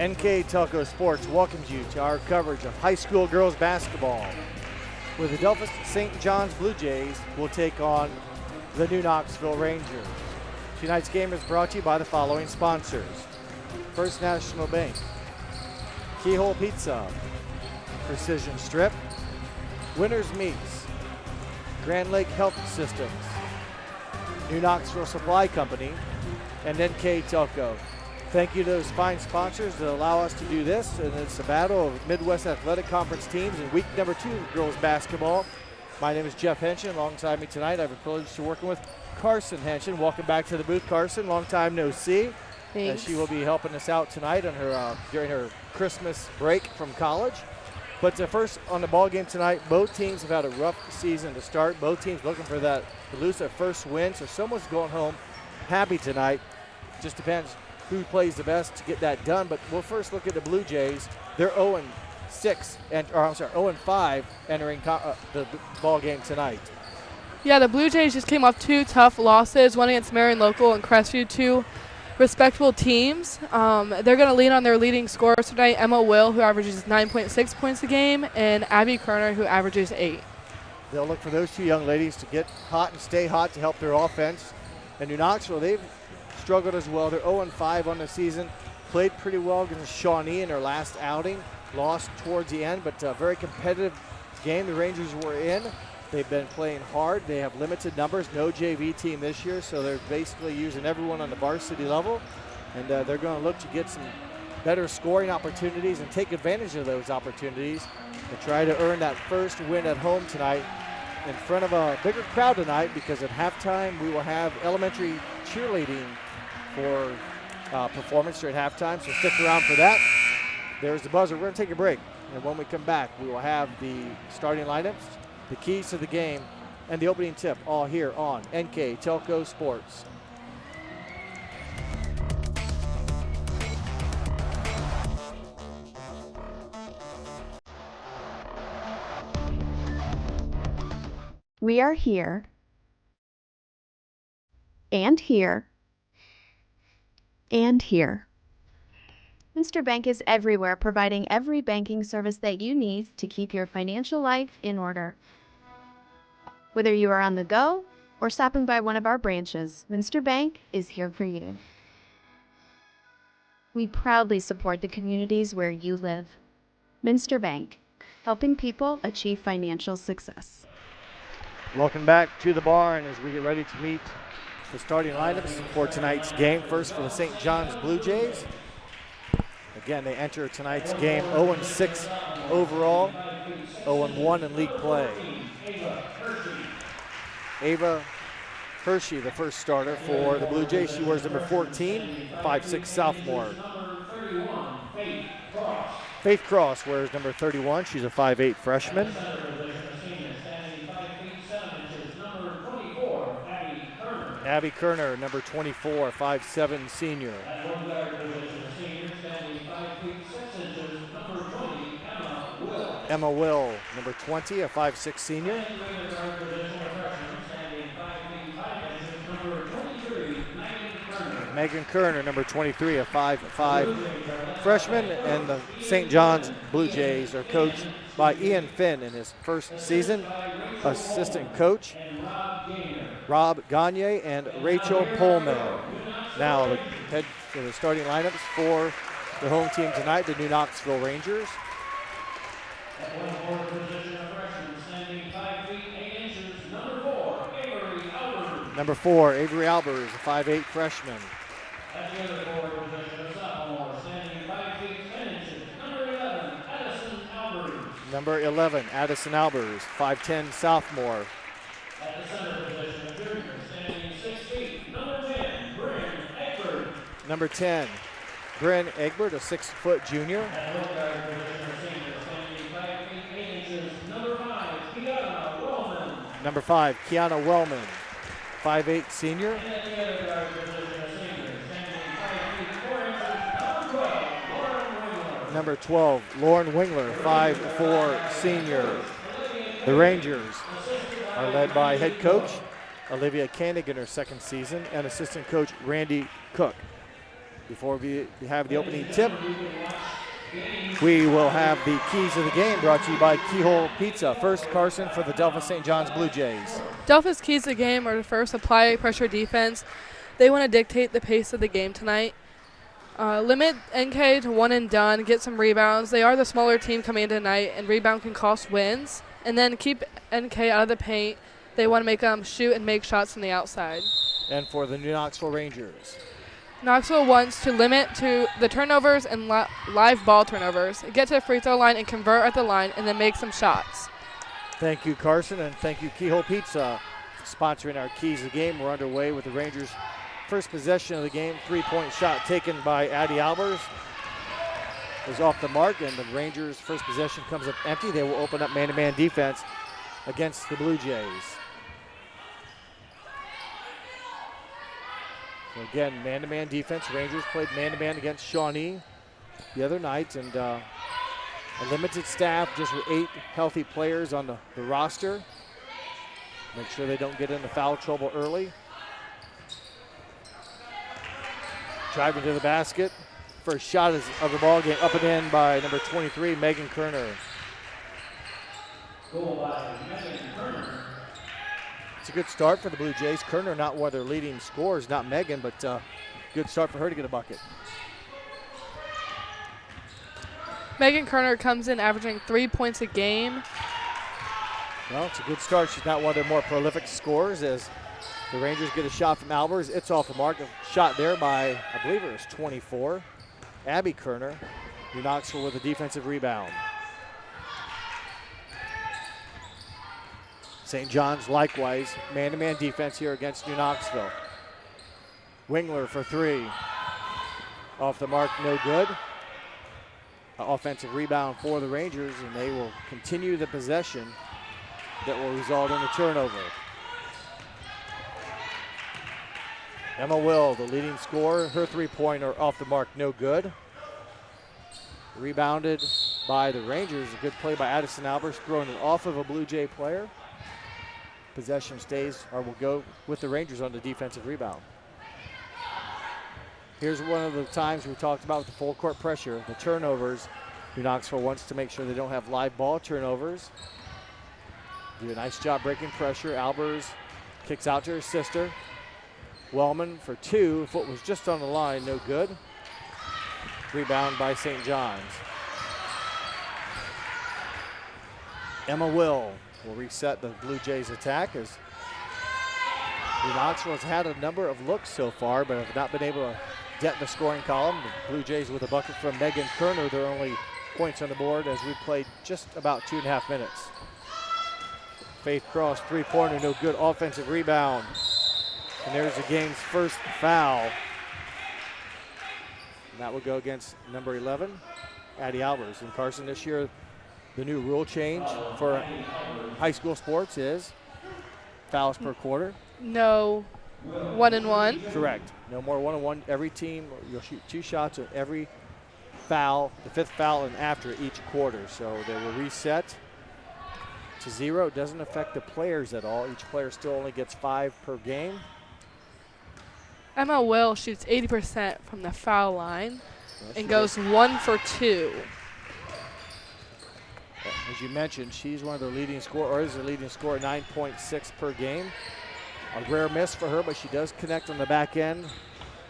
NK Telco Sports welcomes you to our coverage of high school girls basketball, where the Delphos St. John's Bluejays will take on the new Knoxville Rangers. Tonight's game is brought to you by the following sponsors: First National Bank, Keyhole Pizza, Precision Strip, Winners Meats, Grand Lake Health Systems, New Knoxville Supply Company, and NK Telco. Thank you to those fine sponsors that allow us to do this, and it's a battle of Midwest Athletic Conference teams in week number 2 of girls basketball. My name is Jeff Henshin. Alongside me tonight, I have the privilege to working with Carson Henshin. Welcome back to the booth, Carson. Long time no see. Thanks. She will be helping us out tonight on her during her Christmas break from college. But first on the ball game tonight, both teams have had a rough season to start. Both teams looking for that to lose their first win, so someone's going home happy tonight. Just depends who plays the best to get that done. But we'll first look at the Blue Jays. They're 0-5 entering the ball game tonight. Yeah, the Blue Jays just came off 2 tough losses, one against Marion Local and Crestview, 2 respectable teams. They're going to lean on their leading scorers tonight, Emma Will, who averages 9.6 points a game, and Abby Kerner, who averages 8. They'll look for those 2 young ladies to get hot and stay hot to help their offense. And New Knoxville, they've struggled as well. They're 0-5 on the season. Played pretty well against Shawnee in their last outing. Lost towards the end, but a very competitive game the Rangers were in. They've been playing hard. They have limited numbers, no JV team this year, so they're basically using everyone on the varsity level. And they're going to look to get some better scoring opportunities and take advantage of those opportunities to try to earn that first win at home tonight in front of a bigger crowd tonight, because at halftime we will have elementary cheerleading for performance during halftime, so stick around for that. There's the buzzer. We're going to take a break, and when we come back, we will have the starting lineups, the keys to the game, and the opening tip, all here on NK Telco Sports. We are here, and here, and here. Mr. Bank is everywhere, providing every banking service that you need to keep your financial life in order. Whether you are on the go or stopping by one of our branches, Mr. Bank is here for you. We proudly support the communities where you live. Minster Bank, helping people achieve financial success. Welcome back to the barn as we get ready to meet the starting lineups for tonight's game. First for the St. John's Blue Jays. Again, they enter tonight's game 0-6 overall, 0-1 in league play. Ava Hershey, the first starter for the Blue Jays. She wears number 14, 5'6" sophomore. Faith Cross wears number 31. She's a 5'8" freshman. Abby Kerner, number 24, 5'7" senior. Emma Will, number 20, a 5'6" senior. Megan Kerner, number 23, a 5'5" freshman. And the St. John's Blue Jays are coached by Ian Finn in his first season. Assistant coach Rob Gagne and Rachel Pullman. Now the starting lineups for the home team tonight, the new Knoxville Rangers. Number 4, Avery Albers, a 5'8" freshman. Number 11, Addison Albers, 5'10" sophomore. Number 10, Bryn Egbert, a 6-foot junior. Number 5, Kiana Wellman, 5'8" senior. Number 12, Lauren Wingler, 5'4" senior. The Rangers are led by head coach Olivia Koenig in her second season and assistant coach Randy Cook. Before we have the opening tip, we will have the keys of the game brought to you by Keyhole Pizza. First, Carson for the Delphos St. John's Blue Jays. Delphos' keys to the game are to first apply pressure defense. They want to dictate the pace of the game tonight. Limit NK to one and done, get some rebounds. They are the smaller team coming in tonight, and rebound can cost wins. And then keep NK out of the paint. They want to make them shoot and make shots from the outside. And for the New Knoxville Rangers. Knoxville wants to limit to the turnovers and live ball turnovers. Get to the free throw line and convert at the line and then make some shots. Thank you, Carson, and thank you, Keyhole Pizza, sponsoring our keys of the game. We're underway with the Rangers' first possession of the game. Three-point shot taken by Addie Albers is off the mark, and the Rangers' first possession comes up empty. They will open up man-to-man defense against the Blue Jays. So again, man-to-man defense. Rangers played man-to-man against Shawnee the other night, and a limited staff, just with 8 healthy players on the roster. Make sure they don't get into foul trouble early. Driving to the basket. First shot of the ball game, up and in by number 23, Megan Kerner. It's a good start for the Blue Jays. Kerner not one of their leading scorers, not Megan, but good start for her to get a bucket. Megan Kerner comes in averaging 3 points a game. Well, it's a good start. She's not one of their more prolific scorers as the Rangers get a shot from Albers. It's off the mark. A shot there by, I believe it was 24, Abby Kerner. New Knoxville with a defensive rebound. St. John's likewise, man-to-man defense here against New Knoxville. Wingler for 3. Off the mark, no good. Offensive rebound for the Rangers, and they will continue the possession that will result in a turnover. Emma Will, the leading scorer, her three-pointer off the mark, no good. Rebounded by the Rangers. A good play by Addison Albers, throwing it off of a Blue Jay player. Possession stays, or will go with the Rangers on the defensive rebound. Here's one of the times we talked about with the full court pressure, the turnovers. New Knoxville wants to make sure they don't have live ball turnovers. Do a nice job breaking pressure. Albers kicks out to her sister. Wellman for 2. Foot was just on the line, no good. Rebound by St. John's. Emma will reset the Blue Jays attack as New Knoxville has had a number of looks so far, but have not been able to get in the scoring column. The Blue Jays with a bucket from Megan Kerner, their only points on the board as we played just about 2.5 minutes. Faith Cross, three-pointer, no good. Offensive rebound. And there's the game's first foul. And that will go against number 11, Addie Albers. And Carson, this year, the new rule change for high school sports is fouls per quarter. No 1-and-1. Correct. No more 1-on-1. Every team, you'll shoot 2 shots at every foul, the 5th foul and after each quarter. So they will reset to 0. It doesn't affect the players at all. Each player still only gets 5 per game. Emma Will shoots 80% from the foul line and goes 1 for 2. As you mentioned, she's one of their leading scorers, or is their leading scorer, 9.6 per game. A rare miss for her, but she does connect on the back end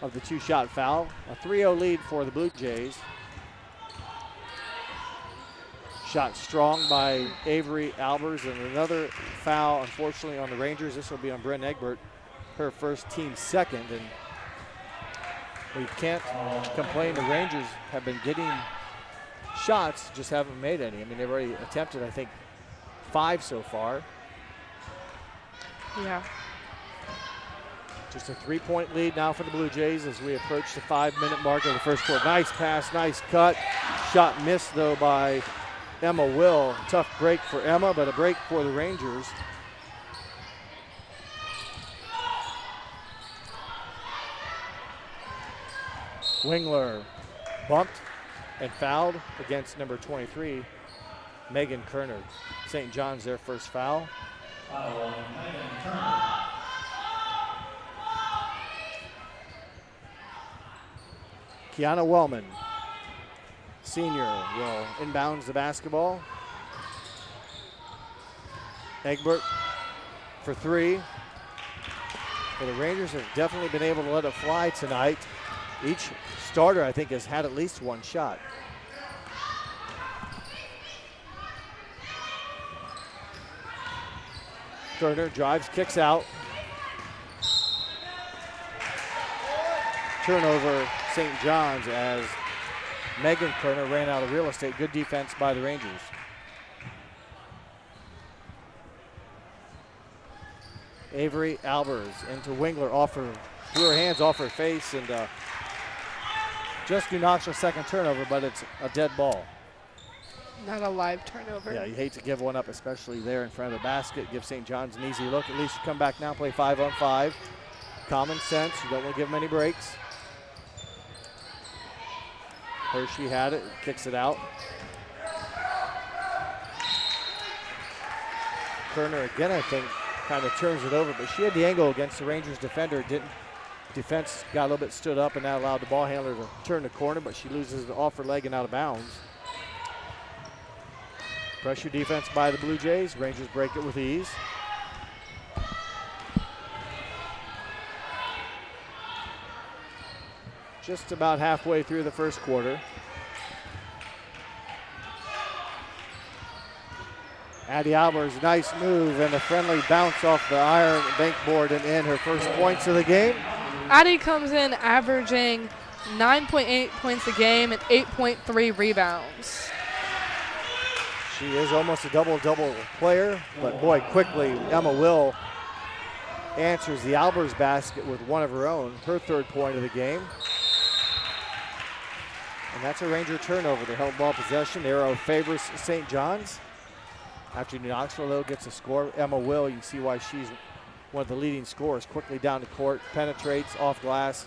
of the 2-shot foul. A 3-0 lead for the Blue Jays. Shot strong by Avery Albers, and another foul, unfortunately, on the Rangers. This will be on Bryn Egbert, her first, team second. And we can't complain. The Rangers have been getting shots, just haven't made any. I mean, they've already attempted, I think, 5 so far. Yeah. Just a 3-point lead now for the Blue Jays as we approach the 5-minute mark of the first quarter. Nice pass, nice cut. Shot missed, though, by Emma Will. Tough break for Emma, but a break for the Rangers. Wingler bumped and fouled against number 23, Megan Kerner. St. John's their first foul. Kiana Wellman, senior, will inbounds the basketball. Egbert for three. Well, the Rangers have definitely been able to let it fly tonight. Each starter, I think, has had at least one shot. Kerner drives, kicks out. Turnover, St. John's, as Megan Kerner ran out of real estate. Good defense by the Rangers. Avery Albers into Wingler, through her hands, off her face, and just Knoxville's second turnover, but it's a dead ball. Not a live turnover. Yeah, you hate to give one up, especially there in front of the basket. Give St. John's an easy look. At least you come back now, play 5-on-5. Common sense, you don't want to give them any breaks. Hershey had it, kicks it out. Kerner again, I think, kind of turns it over, but she had the angle against the Rangers defender. Defense got a little bit stood up, and that allowed the ball handler to turn the corner, but she loses it off her leg and out of bounds. Pressure defense by the Blue Jays. Rangers break it with ease. Just about halfway through the first quarter. Addie Albers, nice move and a friendly bounce off the iron bank board and in, her first points of the game. Addie comes in averaging 9.8 points a game and 8.3 rebounds. She is almost a double-double player, but boy, quickly Emma Will answers the Albers basket with one of her own, her third point of the game. And that's a Ranger turnover. The held ball possession. Arrow favors St. John's. After Knoxville, though, gets a score, Emma Will, you see why she's one of the leading scorers. Quickly down the court, penetrates off glass,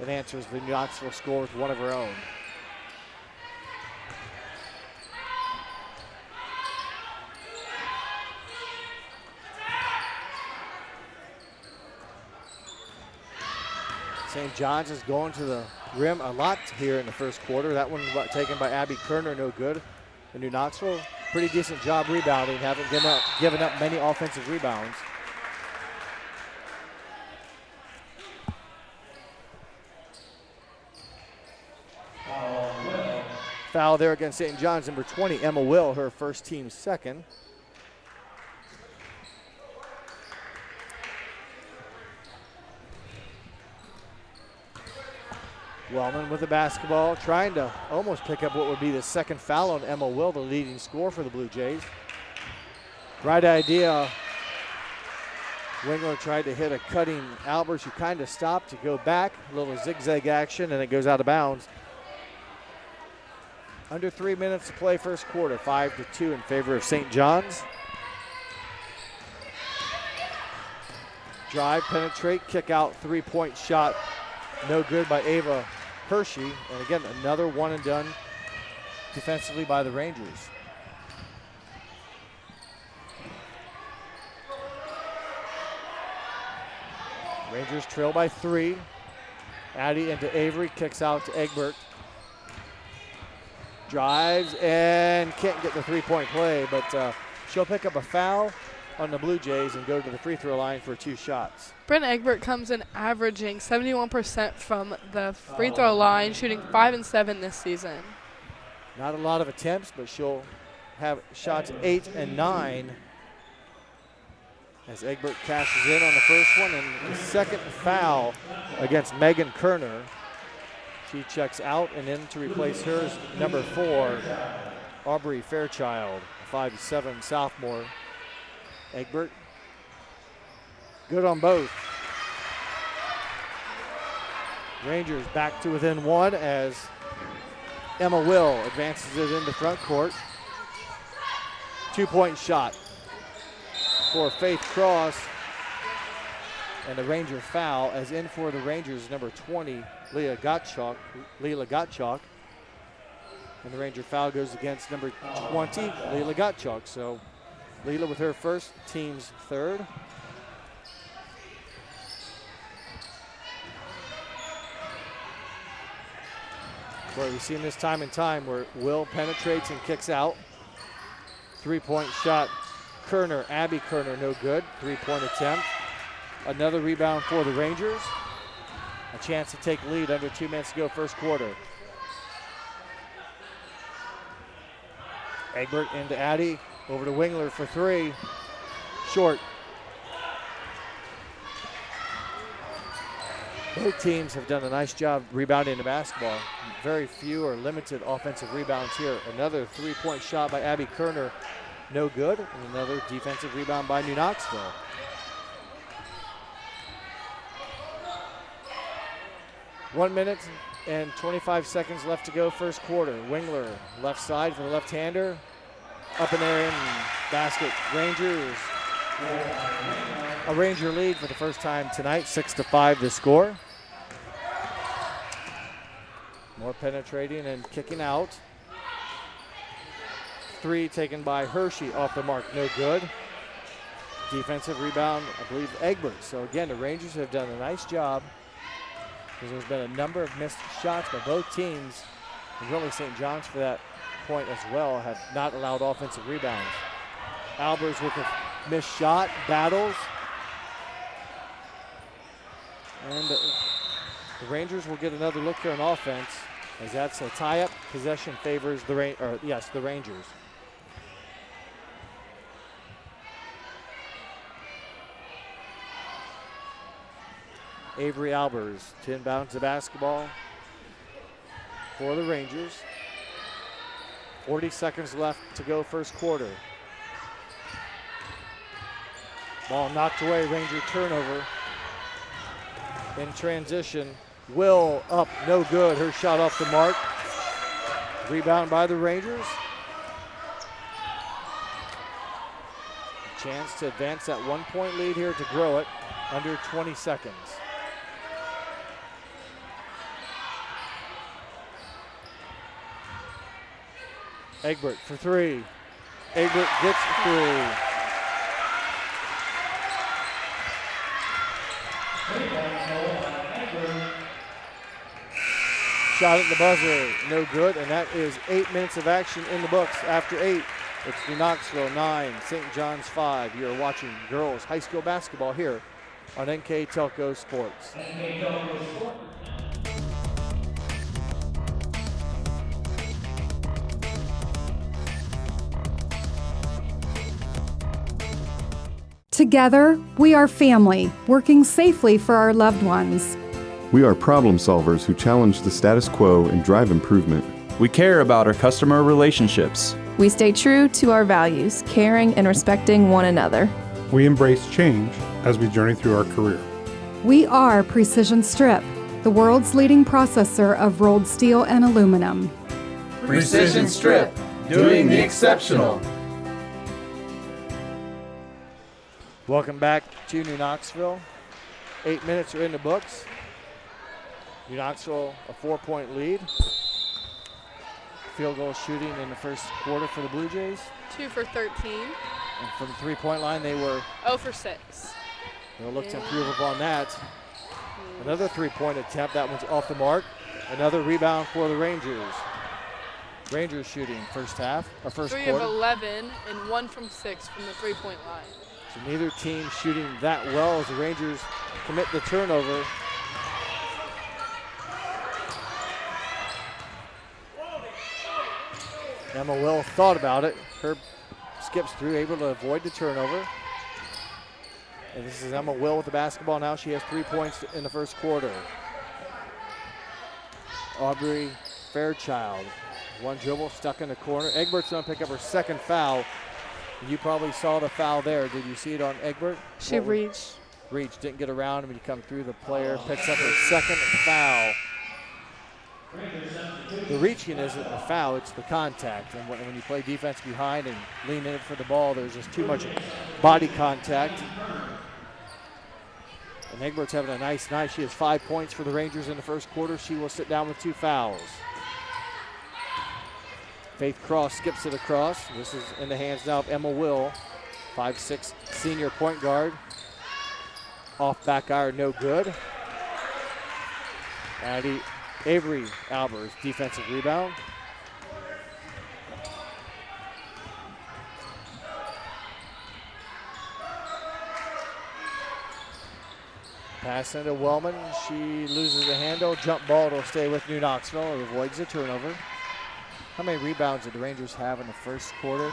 and answers the Knoxville score with one of her own. St. John's is going to the rim a lot here in the first quarter. That one taken by Abby Kerner, no good. And New Knoxville, pretty decent job rebounding, haven't given up many offensive rebounds. Foul there against St. John's, number 20, Emma Will, her first team second. Wellman with the basketball, trying to almost pick up what would be the second foul on Emma Will, the leading scorer for the Blue Jays. Right idea. Wingler tried to hit a cutting Albers, who kind of stopped to go back. A little zigzag action, and it goes out of bounds. Under 3 minutes to play first quarter, 5-2 in favor of St. John's. Drive, penetrate, kick out, three-point shot. No good by Ava Hershey. And again, another one and done defensively by the Rangers. Rangers trail by 3. Addie into Avery, kicks out to Egbert. Drives and can't get the three-point play, but she'll pick up a foul on the Blue Jays and go to the free throw line for 2 shots. Brent Egbert comes in averaging 71% from the free throw line, shooting 5 and 7 this season. Not a lot of attempts, but she'll have shots 8 and 9 as Egbert cashes in on the first one, and the second foul against Megan Kerner. She checks out, and in to replace hers, number 4, Aubrey Fairchild, 5'7" sophomore. Egbert, good on both. Rangers back to within 1 as Emma Will advances it into front court. 2-point shot for Faith Cross, and the Ranger foul, as in for the Rangers, number 20, Leila Gottschalk. And the Ranger foul goes against number 20, Leila Gottschalk. So Leila with her first, team's third. Boy, we've seen this time and time where Will penetrates and kicks out. 3-point shot, Kerner, Abby Kerner, no good. 3-point attempt. Another rebound for the Rangers. A chance to take lead under 2 minutes to go first quarter. Egbert into Addy, over to Wingler for 3. Short. Both teams have done a nice job rebounding the basketball. Very few or limited offensive rebounds here. Another 3-point shot by Abby Kerner, no good. And another defensive rebound by New Knoxville. One minute and 25 seconds left to go first quarter. Wingler, left side for the left-hander. Up in there in basket. Rangers. A Ranger lead for the first time tonight, 6-5 the score. More penetrating and kicking out. 3 taken by Hershey off the mark, no good. Defensive rebound, I believe, Egbert. So again, the Rangers have done a nice job because there's been a number of missed shots by both teams. And really St. John's for that point as well have not allowed offensive rebounds. Albers with a missed shot, battles. And the Rangers will get another look here on offense as that's a tie-up. Possession favors the Rangers. Avery Albers to inbound the basketball for the Rangers. 40 seconds left to go first quarter. Ball knocked away, Ranger turnover. In transition, Will up, no good. Her shot off the mark. Rebound by the Rangers. A chance to advance that 1-point lead here to grow it under 20 seconds. Egbert for 3. Egbert gets 3. Shot at the buzzer, no good, and that is 8 minutes of action in the books. After 8, it's New Knoxville 9, St. John's 5. You're watching girls high school basketball here on NK Telco Sports. Together, we are family, working safely for our loved ones. We are problem solvers who challenge the status quo and drive improvement. We care about our customer relationships. We stay true to our values, caring and respecting one another. We embrace change as we journey through our career. We are Precision Strip, the world's leading processor of rolled steel and aluminum. Precision Strip, doing the exceptional. Welcome back to New Knoxville. 8 minutes are in the books. New Knoxville, a 4-point lead. Field goal shooting in the first quarter for the Bluejays. 2 for 13. And from the 3-point line, they were 0 for 6. They'll look to improve upon that. Another 3-point attempt. That one's off the mark. Another rebound for the Rangers. Rangers shooting first half, or first 3 quarter. of 11 and 1 from 6 from the 3-point line. So neither team shooting that well as the Rangers commit the turnover. Emma Will thought about it. Herb skips through, able to avoid the turnover. And this is Emma Will with the basketball now. She has 3 points in the first quarter. Aubrey Fairchild, one dribble, stuck in the corner. Egbert's gonna pick up her second foul. You probably saw the foul there. Did you see it on Egbert? She reached. Reached, didn't get around him. He come through the player, picks up her second foul. The reaching isn't the foul, it's the contact. And when you play defense behind and lean in for the ball, there's just too much body contact. And Egbert's having a nice night. She has 5 points for the Rangers in the first quarter. She will sit down with 2 fouls. Faith Cross skips it across. This is in the hands now of Emma Will, 5'6" senior point guard. Off back iron, no good. Addy Avery Albers, defensive rebound. Pass into Wellman. She loses the handle. Jump ball will stay with New Knoxville. It avoids the turnover. How many rebounds did the Rangers have in the first quarter?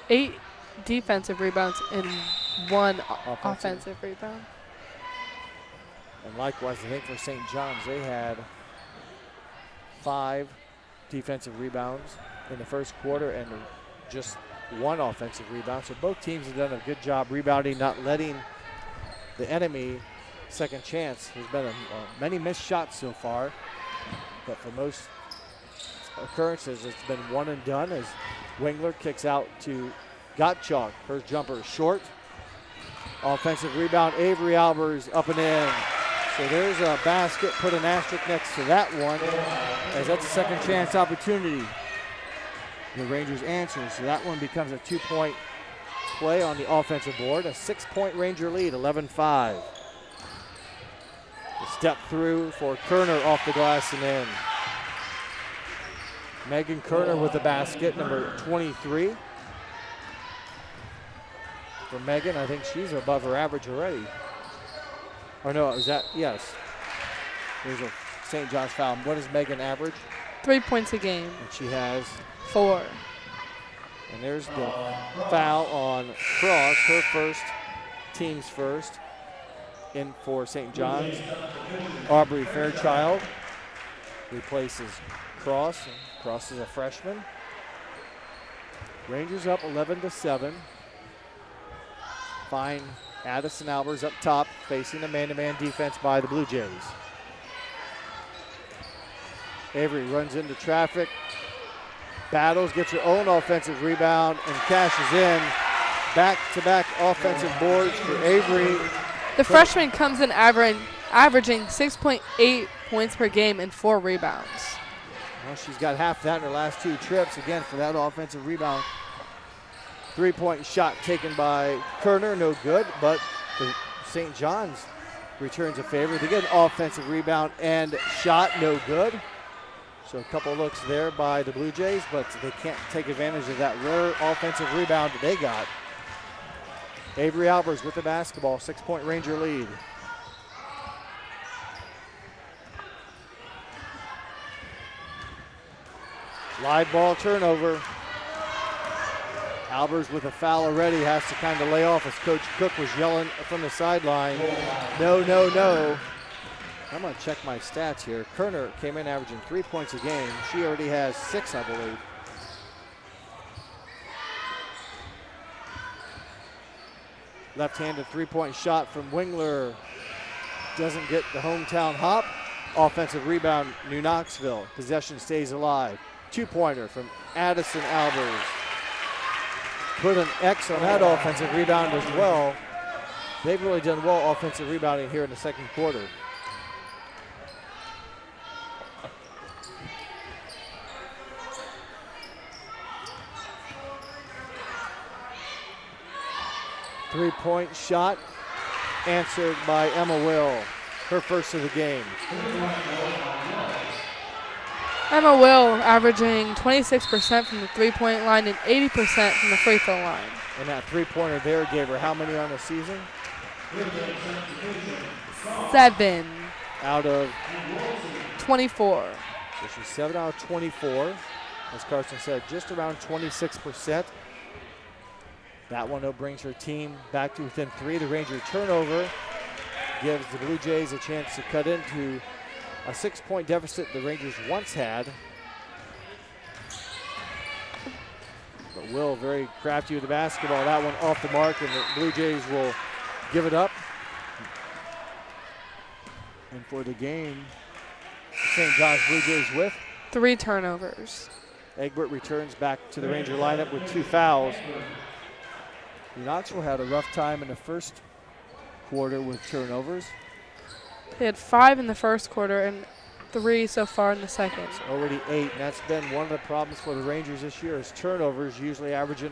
8 defensive rebounds and 1 offensive rebound. And likewise, I think for St. John's, they had 5 defensive rebounds in the first quarter and just 1 offensive rebound. So both teams have done a good job rebounding, not letting the enemy second chance. There's been many missed shots so far, but for most occurrences, it's been one and done as Wingler kicks out to Gottschalk. Her jumper is short. Offensive rebound, Avery Albers up and in. So there's a basket, put an asterisk next to that one, as that's a second chance opportunity. The Rangers answer, so that one becomes a 2-point play on the offensive board. A 6-point Ranger lead, 11-5. Step through for Kerner off the glass and in. Megan Kerner with the basket, number 23. For Megan, I think she's above her average already. Or no, is that, yes. There's a St. John's foul. What is Megan average? 3 points a game. And she has 4. And there's the foul on Cross, her first, team's first. In for St. John's. Aubrey Fairchild replaces Cross. Cross is a freshman. Rangers up 11-7. Fine Addison Albers up top, facing a man-to-man defense by the Blue Jays. Avery runs into traffic, battles, gets her own offensive rebound, and cashes in. Back-to-back offensive boards for Avery. The freshman comes in averaging 6.8 points per game and 4 rebounds. Well, she's got half that in her last 2 trips, again, for that offensive rebound. 3-point shot taken by Kerner, no good, but the St. John's returns a favor. They get an offensive rebound and shot, no good. So a couple looks there by the Blue Jays, but they can't take advantage of that rare offensive rebound that they got. Avery Albers with the basketball, 6-point Ranger lead. Live ball turnover. Albers with a foul already, has to kind of lay off as Coach Cook was yelling from the sideline. No, no, no. I'm going to check my stats here. Kerner came in averaging 3 points a game. She already has 6, I believe. Left-handed 3-point shot from Wingler. Doesn't get the hometown hop. Offensive rebound, New Knoxville. Possession stays alive. 2-pointer from Addison Albers. Put an X on that offensive rebound as well. They've really done well offensive rebounding here in the second quarter. Three-point shot answered by Emma Will, her first of the game. Emma Will averaging 26% from the 3-point line and 80% from the free throw line. And that three-pointer there gave her how many on the season? 7 out of 24. So she's 7 out of 24. As Carson said, just around 26%. That one brings her team back to within 3. The Ranger turnover gives the Blue Jays a chance to cut into a 6-point deficit the Rangers once had. But Will very crafty with the basketball. That one off the mark, and the Blue Jays will give it up. And for the game, St. John's Blue Jays with 3 turnovers. Egbert returns back to the Ranger lineup with 2 fouls. Knoxville had a rough time in the first quarter with turnovers. They had 5 in the first quarter and 3 so far in the second. It's already 8, and that's been one of the problems for the Rangers this year is turnovers, usually averaging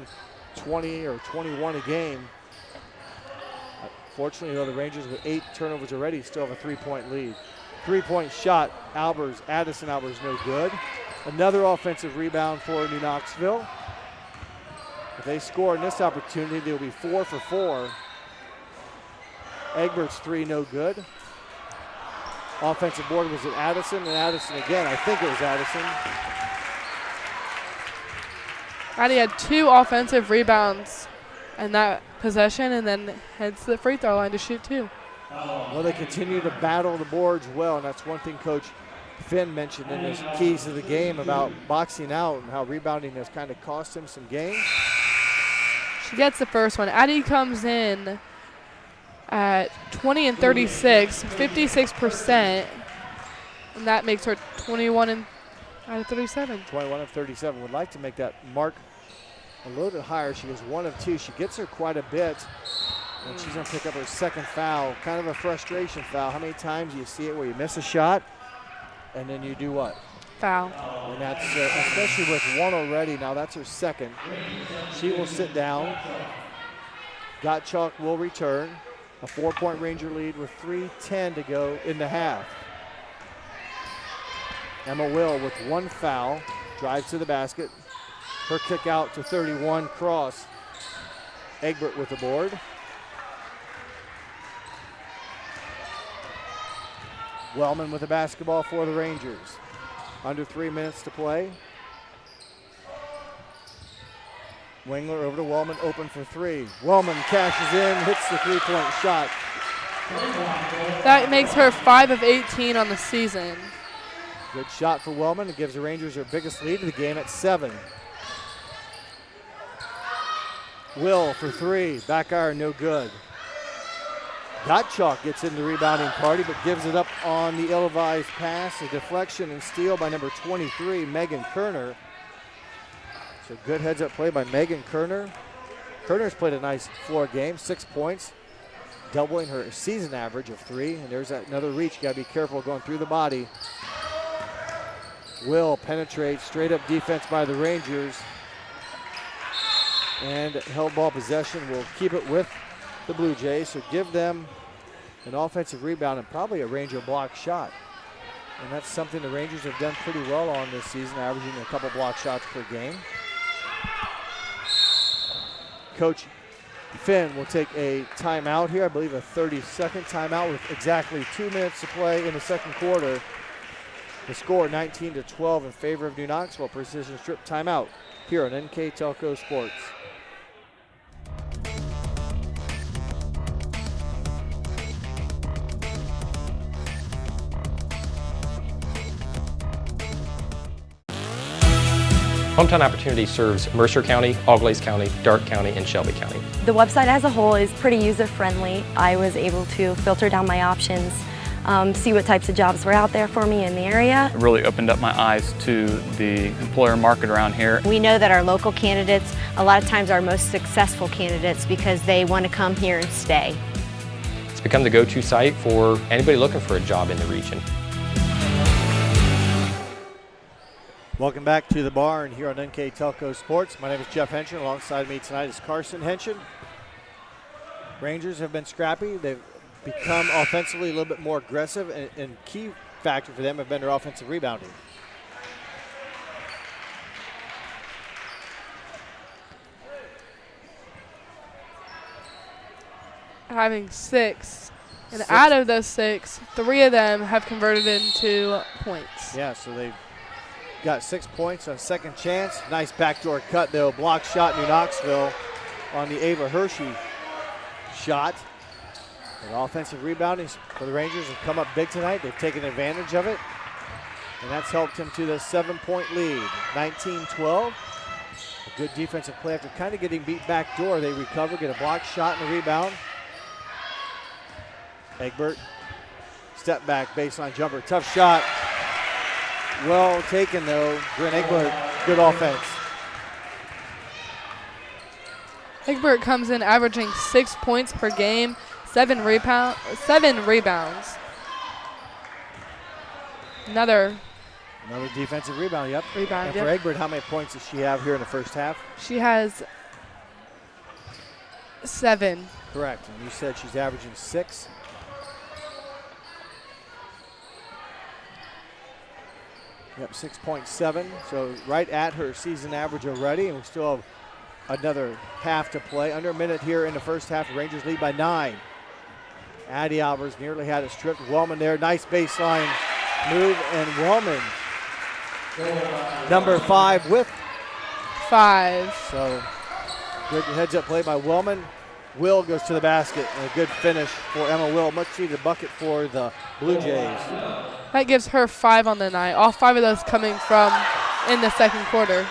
20 or 21 a game. Fortunately, though, the Rangers with 8 turnovers already still have a 3-point lead. Three-point shot, Addison Albers, no good. Another offensive rebound for New Knoxville. If they score in this opportunity, they'll be 4 for 4. Egbert's three, no good. Offensive board was at Addison, and Addison again. I think it was Addison. Addie had 2 offensive rebounds in that possession and then heads to the free throw line to shoot 2. Well, they continue to battle the boards well, and that's one thing Coach Finn mentioned in his keys to the game about boxing out and how rebounding has kind of cost him some games. She gets the first one. Addie comes in at 20 and 36, 56%, and that makes her 21 out of 37. 21 of 37. Would like to make that mark a little bit higher. She is 1 of 2. She gets her quite a bit, and she's going to pick up her second foul. Kind of a frustration foul. How many times do you see it where you miss a shot, and then you do what? Foul. And that's, especially with 1 already, now that's her second. She will sit down. Gottschalk will return. A 4-point Ranger lead with 3:10 to go in the half. Emma Will with 1 foul, drives to the basket. Her kick out to 31, cross. Egbert with the board. Wellman with the basketball for the Rangers. Under 3 minutes to play. Wingler over to Wellman, open for 3. Wellman cashes in, hits the 3-point shot. That makes her 5 of 18 on the season. Good shot for Wellman. It gives the Rangers their biggest lead of the game at 7. Will for 3. Back iron, no good. Gottschalk gets in the rebounding party, but gives it up on the ill-advised pass. A deflection and steal by number 23, Megan Kerner. So good heads-up play by Megan Kerner. Kerner's played a nice floor game, 6 points, doubling her season average of 3. And there's another reach. You got to be careful going through the body. Will penetrate, straight up defense by the Rangers. And held ball possession will keep it with the Blue Jays. So give them an offensive rebound and probably a Ranger block shot. And that's something the Rangers have done pretty well on this season, averaging a couple block shots per game. Coach Finn will take a timeout here, I believe a 30-second timeout with exactly 2 minutes to play in the second quarter. The score 19-12 in favor of New Knoxville. Precision strip timeout here on NK Telco Sports. Hometown Opportunity serves Mercer County, Auglaize County, Darke County, and Shelby County. The website as a whole is pretty user-friendly. I was able to filter down my options, see what types of jobs were out there for me in the area. It really opened up my eyes to the employer market around here. We know that our local candidates, a lot of times, are our most successful candidates because they want to come here and stay. It's become the go-to site for anybody looking for a job in the region. Welcome back to the barn here on NK Telco Sports. My name is Jeff Henshin. Alongside me tonight is Carson Henshin. Rangers have been scrappy. They've become offensively a little bit more aggressive, and key factor for them have been their offensive rebounding. Having 6. And out of those 6, 3 of them have converted into points. Yeah, so they've got 6 points on second chance. Nice backdoor cut, though. Block shot, New Knoxville on the Ava Hershey shot. And offensive rebounding for the Rangers have come up big tonight. They've taken advantage of it. And that's helped him to the 7-point lead, 19-12. A good defensive play after kind of getting beat backdoor. They recover, get a block shot and a rebound. Egbert, step back, baseline jumper, tough shot. Well taken though, Bryn Egbert, good offense. Egbert comes in averaging 6 points per game, 7 rebounds. Another defensive rebound, yep. Rebound, and yep. for Egbert, how many points does she have here in the first half? She has 7. Correct, and you said she's averaging 6. Yep, 6.7, so right at her season average already, and we still have another half to play. Under a minute here in the first half. The Rangers lead by 9. Addie Albers nearly had it stripped. Wellman there, nice baseline move, and Wellman, number 5 with 5. So good heads-up play by Wellman. Will goes to the basket, and a good finish for Emma Will. Much needed bucket for the Blue Jays. That gives her 5 on the night. All 5 of those coming from in the second quarter.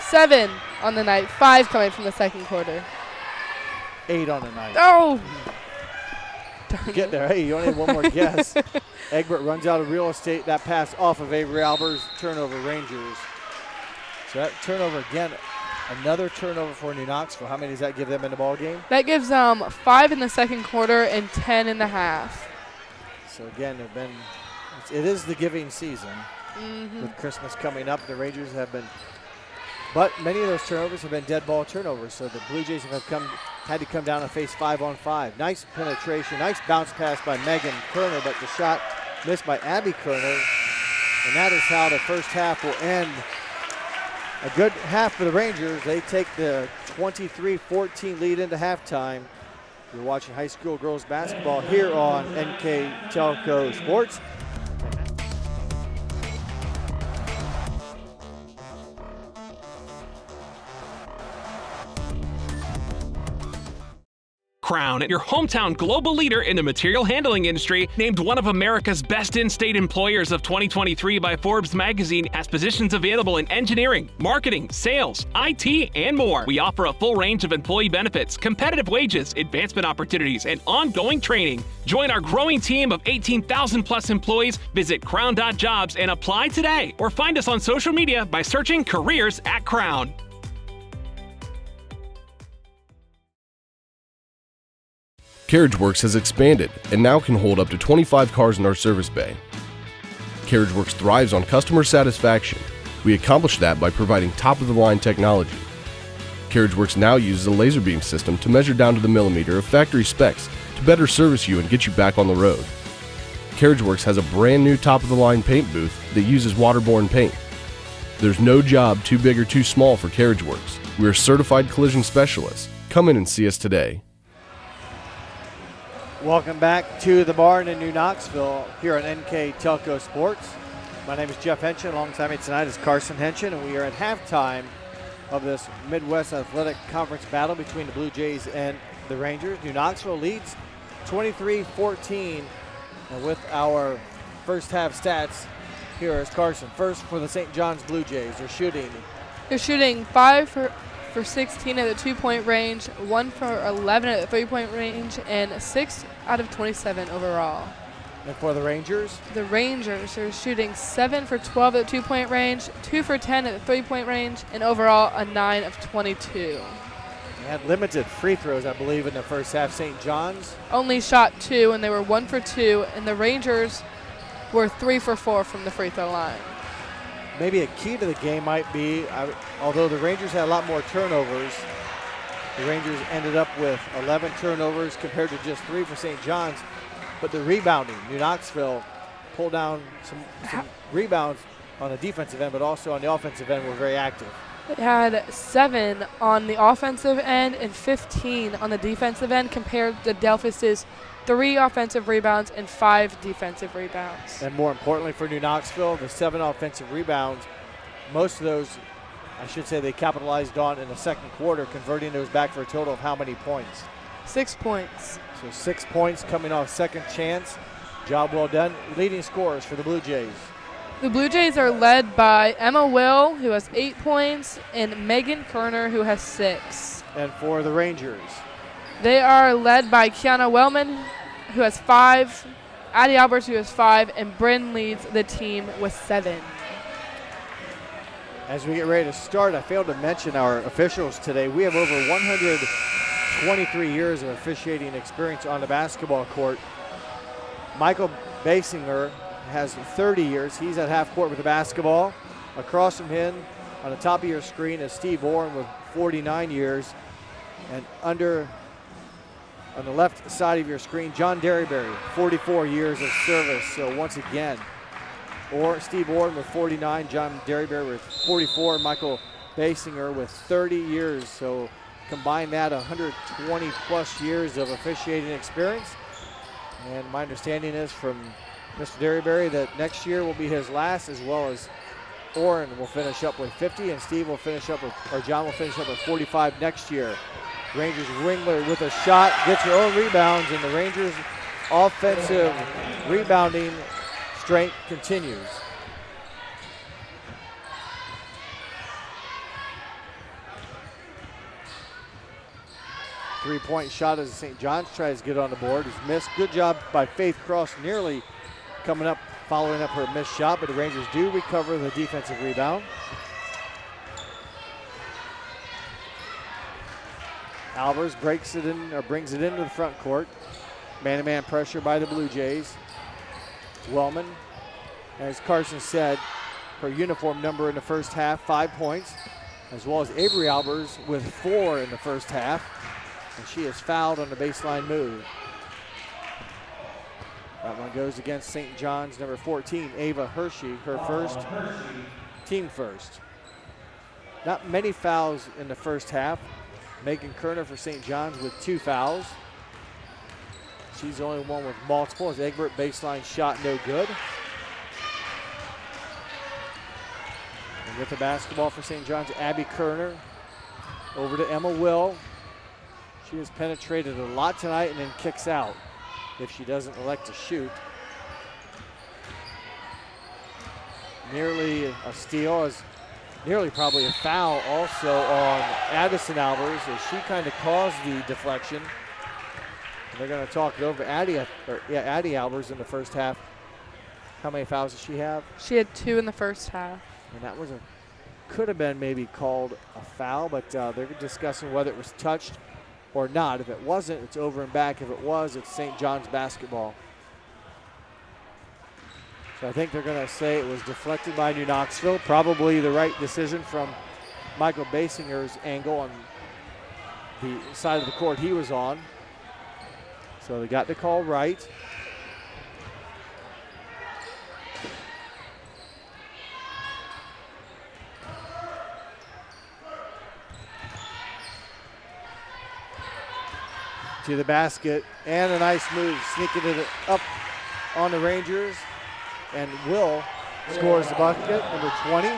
7 on the night, 5 coming from the second quarter. 8 on the night. Oh! Get there. Hey, you only need one more guess. Egbert runs out of real estate. That pass off of Avery Albers. Turnover, Rangers. So that turnover again. Another turnover for New Knoxville. How many does that give them in the ball game? That gives them 5 in the second quarter and 10 in the half. So again, it is the giving season with Christmas coming up. The Rangers have been, but many of those turnovers have been dead ball turnovers. So the Blue Jays have had to come down and face 5-on-5. Nice penetration, nice bounce pass by Megan Kerner, but the shot missed by Abby Kerner. And that is how the first half will end. A good half for the Rangers. They take the 23-14 lead into halftime. You're watching high school girls basketball here on NK Telco Sports. Crown, your hometown global leader in the material handling industry, named one of America's best in-state employers of 2023 by Forbes magazine, has positions available in engineering, marketing, sales, IT, and more. We offer a full range of employee benefits, competitive wages, advancement opportunities, and ongoing training. Join our growing team of 18,000 plus employees. Visit crown.jobs and apply today, or find us on social media by searching Careers at Crown. CarriageWorks has expanded and now can hold up to 25 cars in our service bay. CarriageWorks thrives on customer satisfaction. We accomplish that by providing top-of-the-line technology. CarriageWorks now uses a laser beam system to measure down to the millimeter of factory specs to better service you and get you back on the road. CarriageWorks has a brand new top-of-the-line paint booth that uses waterborne paint. There's no job too big or too small for CarriageWorks. We are certified collision specialists. Come in and see us today. Welcome back to the barn in New Knoxville here on NK Telco Sports. My name is Jeff Henshin. Alongside me tonight is Carson Henshin, and we are at halftime of this Midwest Athletic Conference battle between the Blue Jays and the Rangers. New Knoxville leads 23-14. And with our first half stats, here is Carson. First for the St. John's Blue Jays. They're shooting 5 for 16 at the 2-point range, 1 for 11 at the 3-point range, and 6 out of 27 overall. And for the Rangers? The Rangers are shooting 7 for 12 at the 2-point range, 2 for 10 at the 3-point range, and overall a 9 of 22. They had limited free throws, I believe, in the first half. St. John's only shot 2, and they were 1 for 2, and the Rangers were 3 for 4 from the free throw line. Maybe a key to the game might be, although the Rangers had a lot more turnovers, the Rangers ended up with 11 turnovers compared to just 3 for St. John's. But the rebounding, New Knoxville pulled down some rebounds on the defensive end, but also on the offensive end were very active. They had 7 on the offensive end and 15 on the defensive end compared to Delphos' 3 offensive rebounds and 5 defensive rebounds. And more importantly for New Knoxville, the 7 offensive rebounds, most of those, I should say, they capitalized on in the second quarter, converting those back for a total of how many points? 6 points. So 6 points coming off second chance. Job well done. Leading scorers for the Blue Jays. The Blue Jays are led by Emma Will, who has 8 points, and Megan Kerner, who has 6. And for the Rangers, they are led by Kiana Wellman, who has 5, Addie Albers, who has 5, and Bryn leads the team with 7. As we get ready to start, I failed to mention our officials today. We have over 123 years of officiating experience on the basketball court. Michael Basinger has 30 years. He's at half court with the basketball. Across from him, on the top of your screen, is Steve Orrin with 49 years. And on the left side of your screen, John Derryberry, 44 years of service. So once again, Steve Orton with 49, John Derryberry with 44, Michael Basinger with 30 years. So combine that, 120 plus years of officiating experience. And my understanding is from Mr. Derryberry that next year will be his last, as well as Orrin will finish up with 50, and Steve will finish up with, or John will finish up with 45 next year. Rangers Ringler with a shot, gets her own rebounds, and the Rangers offensive rebounding strength continues. Three-point shot as St. John's tries to get on the board. Is missed. Good job by Faith Cross, nearly coming up, following up her missed shot, but the Rangers do recover the defensive rebound. Albers breaks it in, or brings it into the front court. Man-to-man pressure by the Blue Jays. Wellman, as Carson said, her uniform number in the first half, 5 points, as well as Avery Albers with 4 in the first half. And she is fouled on the baseline move. That one goes against St. John's, number 14, Ava Hershey, her first, team first. Not many fouls in the first half. Megan Kerner for St. John's with 2 fouls. She's the only one with multiple, as Egbert baseline shot no good. And with the basketball for St. John's, Abby Kerner over to Emma Will. She has penetrated a lot tonight and then kicks out if she doesn't elect to shoot. Nearly a steal, as nearly probably a foul also on Addison Albers, as she kind of caused the deflection. And they're going to talk it over. Addie Albers in the first half. How many fouls does she have? She had 2 in the first half. And that was could have been maybe called a foul, but they're discussing whether it was touched or not. If it wasn't, it's over and back. If it was, it's St. John's basketball. So I think they're going to say it was deflected by New Knoxville. Probably the right decision from Michael Basinger's angle on the side of the court he was on. So they got the call right. To the basket, and a nice move, sneaking it up on the Rangers. And Will scores the bucket, number 20.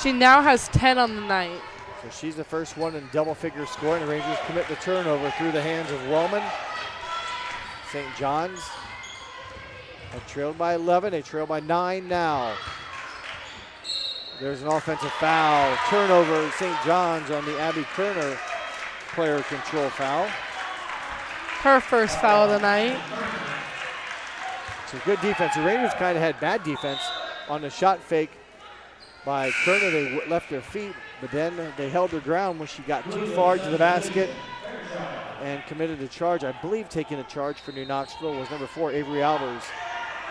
She now has 10 on the night. So she's the first one in double-figure scoring. The Rangers commit the turnover through the hands of Wellman. St. John's have trailed by 11. They trail by 9 now. There's an offensive foul. Turnover, St. John's on the Abby Kerner player control foul. Her first foul of the night. So good defense. The Rangers kind of had bad defense on the shot fake by Kerner. They left their feet, but then they held their ground when she got too far to the basket and committed a charge. I believe taking a charge for New Knoxville was number 4, Avery Albers.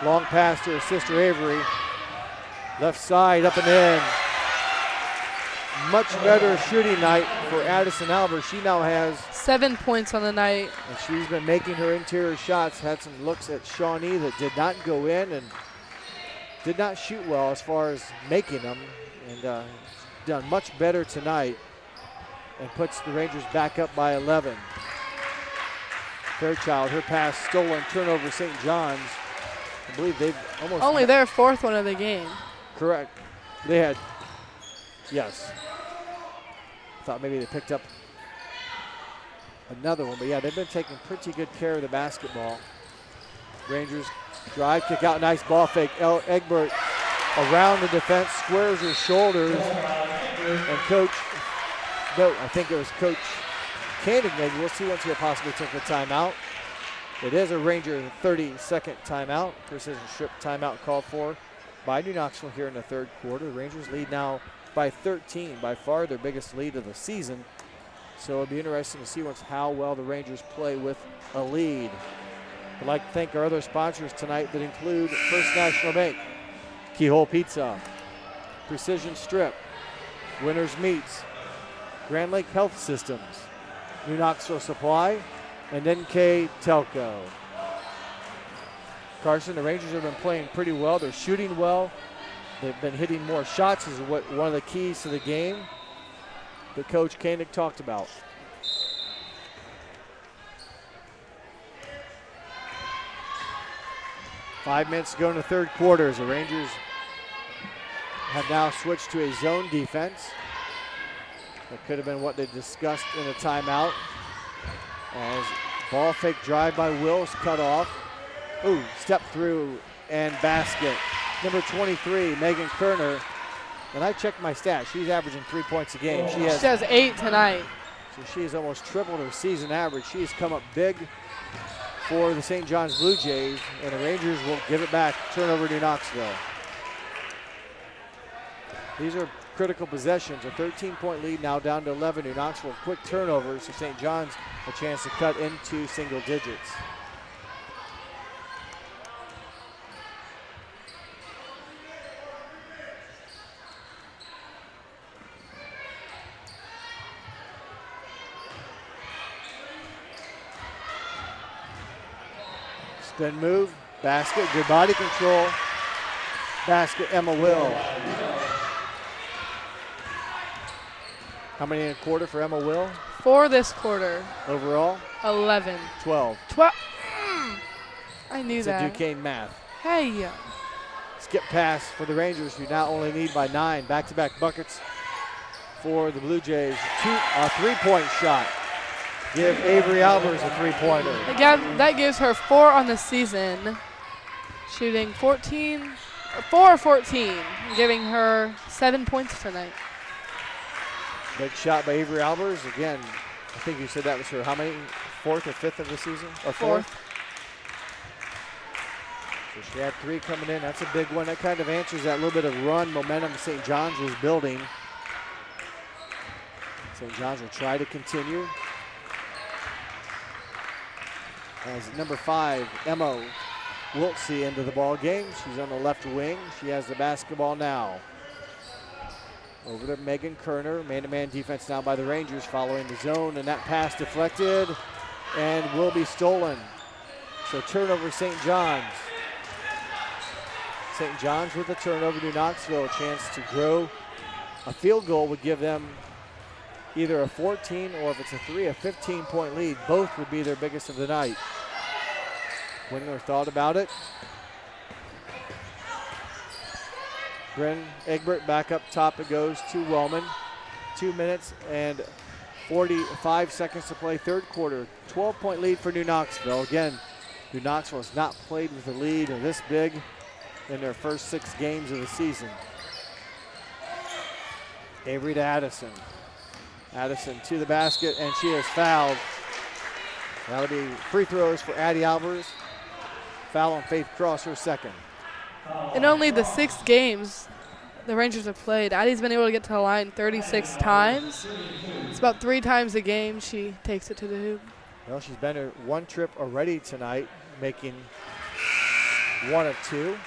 Long pass to her sister Avery. Left side, up and in. Much better shooting night for Addison Albers. She now has 7 points on the night. And she's been making her interior shots. Had some looks at Shawnee that did not go in and did not shoot well as far as making them. And done much better tonight and puts the Rangers back up by 11. Fairchild, her pass stolen, turnover St. John's. I believe they've almost... Only their 4th one of the game. Correct. They had, yes. Thought maybe they picked up another one, but yeah, they've been taking pretty good care of the basketball. Rangers drive, kick out, nice ball fake. Egbert around the defense, squares her shoulders, and Coach, no, I think it was Coach Canning, maybe. We'll see once he'll possibly take a timeout. It is a Ranger 30-second timeout, precision strip timeout called for by New Knoxville here in the third quarter. The Rangers lead now by 13, by far their biggest lead of the season. So it'll be interesting to see how well the Rangers play with a lead. I'd like to thank our other sponsors tonight that include First National Bank, Keyhole Pizza, Precision Strip, Winners Meats, Grand Lake Health Systems, New Knoxville Supply, and NK Telco. Carson, the Rangers have been playing pretty well. They're shooting well. They've been hitting more shots, is what one of the keys to the game that Coach Koenig talked about. Five minutes to go in the third quarter as the Rangers have now switched to a zone defense. That could have been what they discussed in a timeout. As ball fake drive by Wills cut off. Ooh, step through and basket. Number 23, Megan Kerner. And I checked my stats. She's averaging 3 points a game. She 8 tonight. So she has almost tripled her season average. She has come up big for the St. John's Blue Jays, and the Rangers will give it back. Turnover to Knoxville. These are critical possessions. A 13-point lead now down to 11. New Knoxville, quick turnovers, so St. John's a chance to cut into single digits. Spin move, basket, good body control. Basket, Emma Will. How many in a quarter for Emma Will? 4 this quarter. Overall? 11. 12. 12. I knew it's that. It's a Duquesne math. Hey. Skip pass for the Rangers, who now only need by 9. Back-to-back buckets for the Blue Jays. A three-point shot. Give Avery Albers a three-pointer. That gives her 4 on the season. Shooting 4 or 14, giving her 7 points tonight. Big shot by Avery Albers. Again, I think you said that was her how many? 4th or 5th of the season? Or 4th? So she had 3 coming in. That's a big one. That kind of answers that little bit of run momentum St. John's was building. St. John's will try to continue. As number 5, Emma Wiltsey into the ball game. She's on the left wing. She has the basketball now. Over to Megan Kerner. Man-to-man defense now by the Rangers following the zone, and that pass deflected and will be stolen. So turnover St. John's. St. John's with a turnover to Knoxville. A chance to grow. A field goal would give them either a 14 or if it's a 3, a 15-point lead. Both would be their biggest of the night. Wingler thought about it. Bryn Egbert back up top. It goes to Wellman. 2 minutes and 45 seconds to play third quarter. 12-point lead for New Knoxville. Again, New Knoxville has not played with a lead this big in their first 6 games of the season. Avery to Addison. Addison to the basket, and she is fouled. That'll be free throws for Addie Albers. Foul on Faith Cross, her second. In only the 6 games the Rangers have played, Addie's been able to get to the line 36 times. It's about 3 times a game she takes it to the hoop. Well, she's been to 1 trip already tonight, making 1 of 2.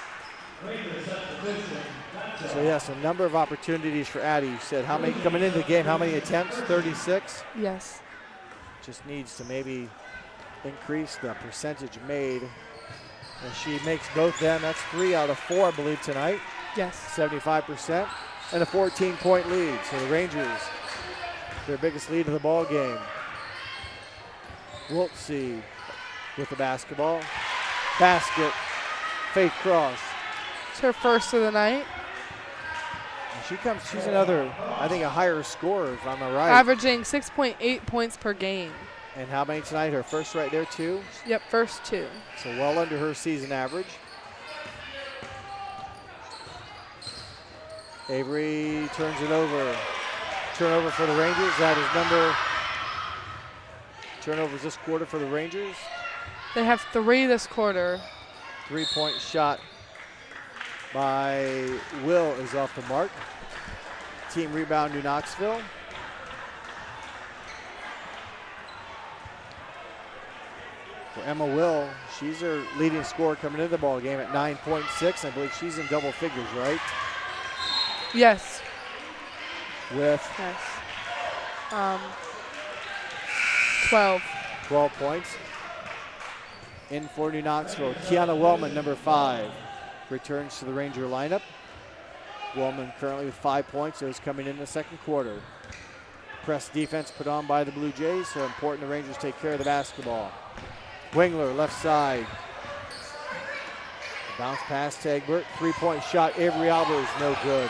So yes, a number of opportunities for Addie. You said how many coming into the game, how many attempts? 36? Yes. Just needs to maybe increase the percentage made. And she makes both them. That's 3 out of 4, I believe, tonight. Yes. 75%. And a 14-point lead. So the Rangers, their biggest lead of the ball game. Wiltsey with the basketball. Basket. Faith Cross. It's her first of the night. And she's another, I think, a higher scorer, if I'm right. Averaging 6.8 points per game. And how many tonight? Her first right there, 2? Yep, first 2. So well under her season average. Avery turns it over. Turnover for the Rangers. That is turnovers this quarter for the Rangers. They have 3 this quarter. 3-point shot by Will is off the mark. Team rebound New Knoxville. For Emma Will, she's her leading scorer coming into the ball game at 9.6. I believe she's in double figures, right? Yes. With 12. 12 points. In for New Knoxville, Kiana Wellman, number 5, returns to the Ranger lineup. Wellman currently with 5 points, those coming in the second quarter. Press defense put on by the Blue Jays, so important the Rangers take care of the basketball. Wingler, left side. Bounce pass to Egbert, 3-point shot, Avery Albers, no good.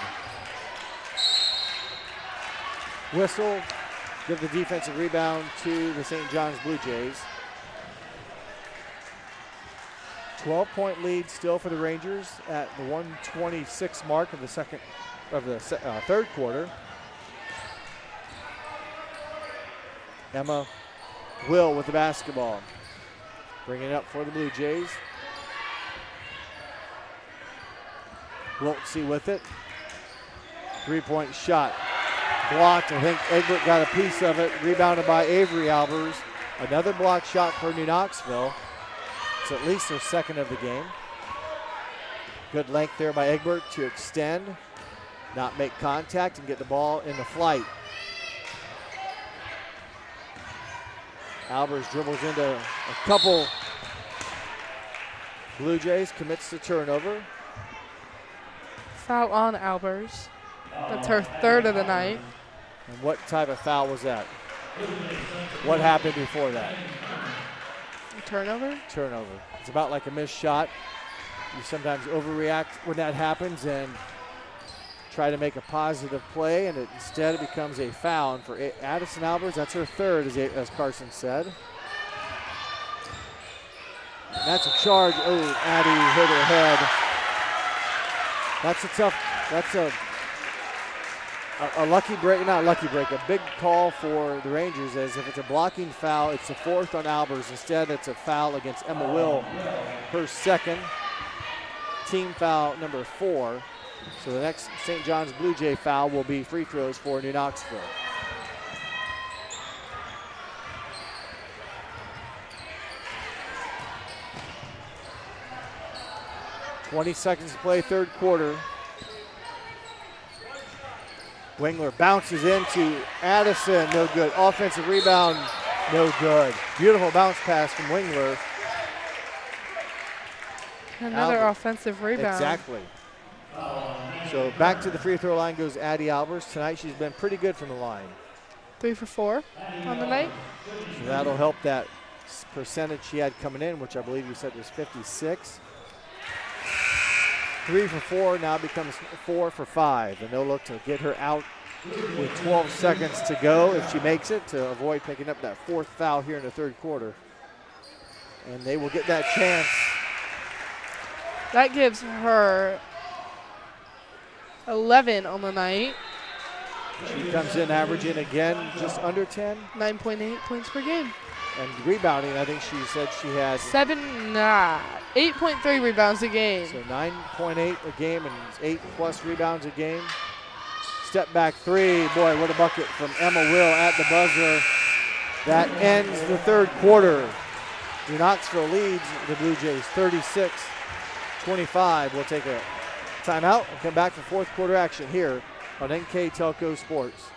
Whistle, give the defensive rebound to the St. John's Blue Jays. 12-point lead still for the Rangers at the 1:26 mark of the third quarter. Emma Will with the basketball. Bringing it up for the Blue Jays. Wiltsey with it. 3-point shot. Blocked. I think Egbert got a piece of it. Rebounded by Avery Albers. Another block shot for New Knoxville. It's at least their second of the game. Good length there by Egbert to extend, not make contact, and get the ball in the flight. Albers dribbles into a couple. Blue Jays, commits the turnover. Foul on Albers. That's her third of the night. And what type of foul was that? What happened before that? A turnover? Turnover. It's about like a missed shot. You sometimes overreact when that happens and try to make a positive play, and instead it becomes a foul. And for Addison Albers, that's her third, as Carson said. And that's a charge. Oh, Addie hit her head. That's a lucky break, not a lucky break, a big call for the Rangers, as if it's a blocking foul, it's the fourth on Albers. Instead, it's a foul against Emma Will, her second. Team foul number 4. So the next St. John's Blue Jay foul will be free throws for New Knoxville. .20 seconds to play, third quarter. Wingler bounces into Addison, no good. Offensive rebound, no good. Beautiful bounce pass from Wingler. Another offensive rebound. Exactly. So back to the free throw line goes Addie Albers. Tonight she's been pretty good from the line. 3 for 4 on the night. So that'll help that percentage she had coming in, which I believe you said was 56. 3 for 4 now becomes 4 for 5. And they'll look to get her out with 12 seconds to go if she makes it, to avoid picking up that fourth foul here in the third quarter. And they will get that chance. That gives her 11 on the night. She comes in averaging again just under 10. 9.8 points per game. And rebounding, I think she said she had 8.3 rebounds a game. So 9.8 a game and 8+ rebounds a game. Step back three. Boy, what a bucket from Emma Will at the buzzer. That ends the third quarter. New Knoxville leads the Blue Jays 36-25. We'll take a timeout and come back for fourth quarter action here on NK Telco Sports.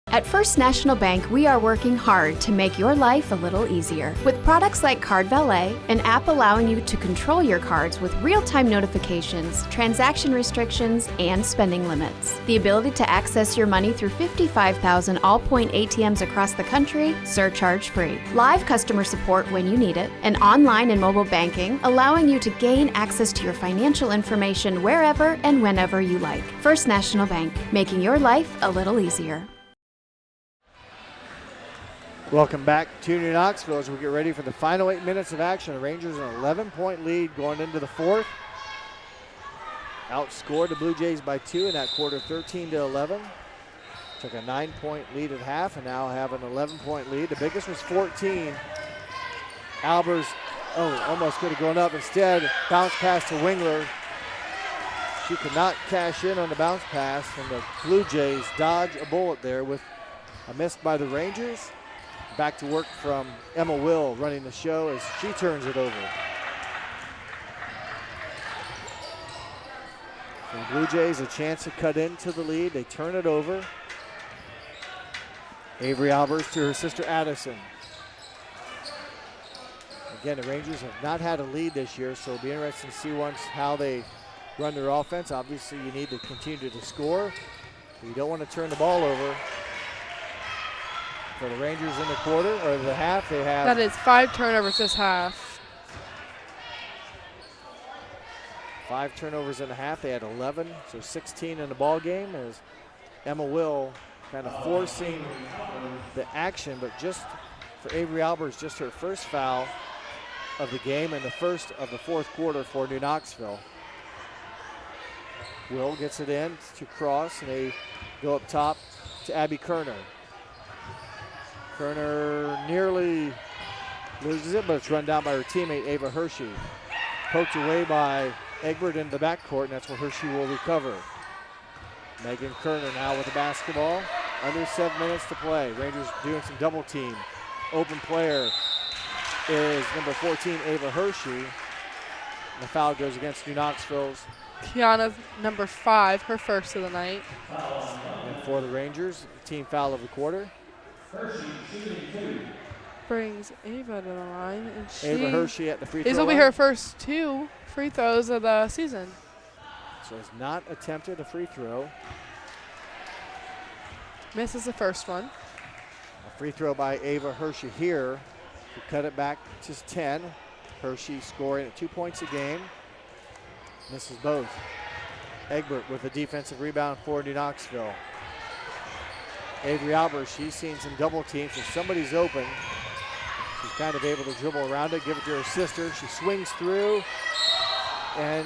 At First National Bank, we are working hard to make your life a little easier. With products like Card Valet, an app allowing you to control your cards with real-time notifications, transaction restrictions, and spending limits. The ability to access your money through 55,000 all-point ATMs across the country, surcharge-free. Live customer support when you need it, and online and mobile banking, allowing you to gain access to your financial information wherever and whenever you like. First National Bank, making your life a little easier. Welcome back to New Knoxville as we get ready for the final 8 minutes of action. The Rangers an 11-point lead going into the fourth. Outscored the Blue Jays by 2 in that quarter, 13-11. Took a 9-point lead at half and now have an 11-point lead. The biggest was 14. Albers, almost could have gone up. Instead, bounce pass to Wingler. She could not cash in on the bounce pass, and the Blue Jays dodge a bullet there with a miss by the Rangers. Back to work from Emma Will running the show as she turns it over. The Blue Jays a chance to cut into the lead. They turn it over. Avery Albers to her sister Addison. Again, the Rangers have not had a lead this year, so it'll be interesting to see once how they run their offense. Obviously, you need to continue to score. But you don't want to turn the ball over. For the Rangers in the quarter, or the half, they have... That is 5 turnovers this half. 5 turnovers in the half. They had 11, so 16 in the ball game as Emma Will kind of forcing the action, but just for Avery Albers, just her first foul of the game and the first of the fourth quarter for New Knoxville. Will gets it in to Cross, and they go up top to Abby Kerner. Kerner nearly loses it, but it's run down by her teammate, Ava Hershey. Poked away by Egbert into the backcourt, and that's where Hershey will recover. Megan Kerner now with the basketball. Under 7 minutes to play. Rangers doing some double team. Open player is number 14, Ava Hershey. And the foul goes against New Knoxville's Kiana, number 5, her first of the night. And for the Rangers, team foul of the quarter. Brings Ava to the line. And Ava Hershey at the free throw These will be her first 2 free throws of the season. So has not attempted a free throw. Misses the first one. A free throw by Ava Hershey here to cut it back to 10. Hershey scoring at 2 points a game. Misses both. Egbert with a defensive rebound for New Knoxville. Avery Albers, she's seen some double teams. If somebody's open, she's kind of able to dribble around it, give it to her sister. She swings through and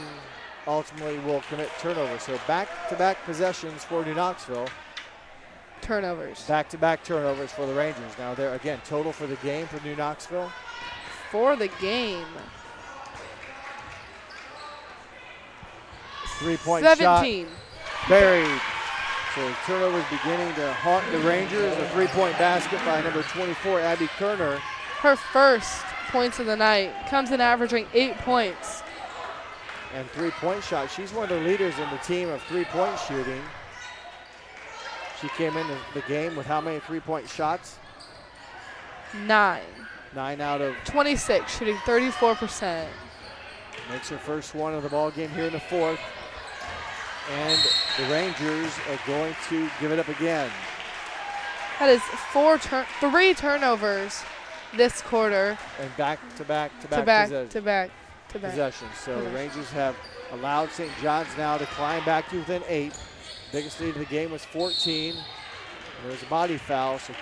ultimately will commit turnover. So back-to-back possessions for New Knoxville. Turnovers. Back-to-back turnovers for the Rangers. Now they're, again, total for the game for New Knoxville. For the game. 3-point 17. shot. Buried. So turnovers beginning to haunt the Rangers. A 3-point basket by number 24, Abby Kerner. Her first points of the night. Comes in averaging 8 points. And 3-point shot. She's one of the leaders in the team of 3-point shooting. She came into the game with how many 3-point shots? 9. 9 out of 26, shooting 34%. Makes her first one of the ball game here in the fourth. And the Rangers are going to give it up again. That is 3 turnovers this quarter. And back-to-back possessions. So the Rangers have allowed St. John's now to climb back to within 8. Biggest lead of the game was 14. There's a body foul. So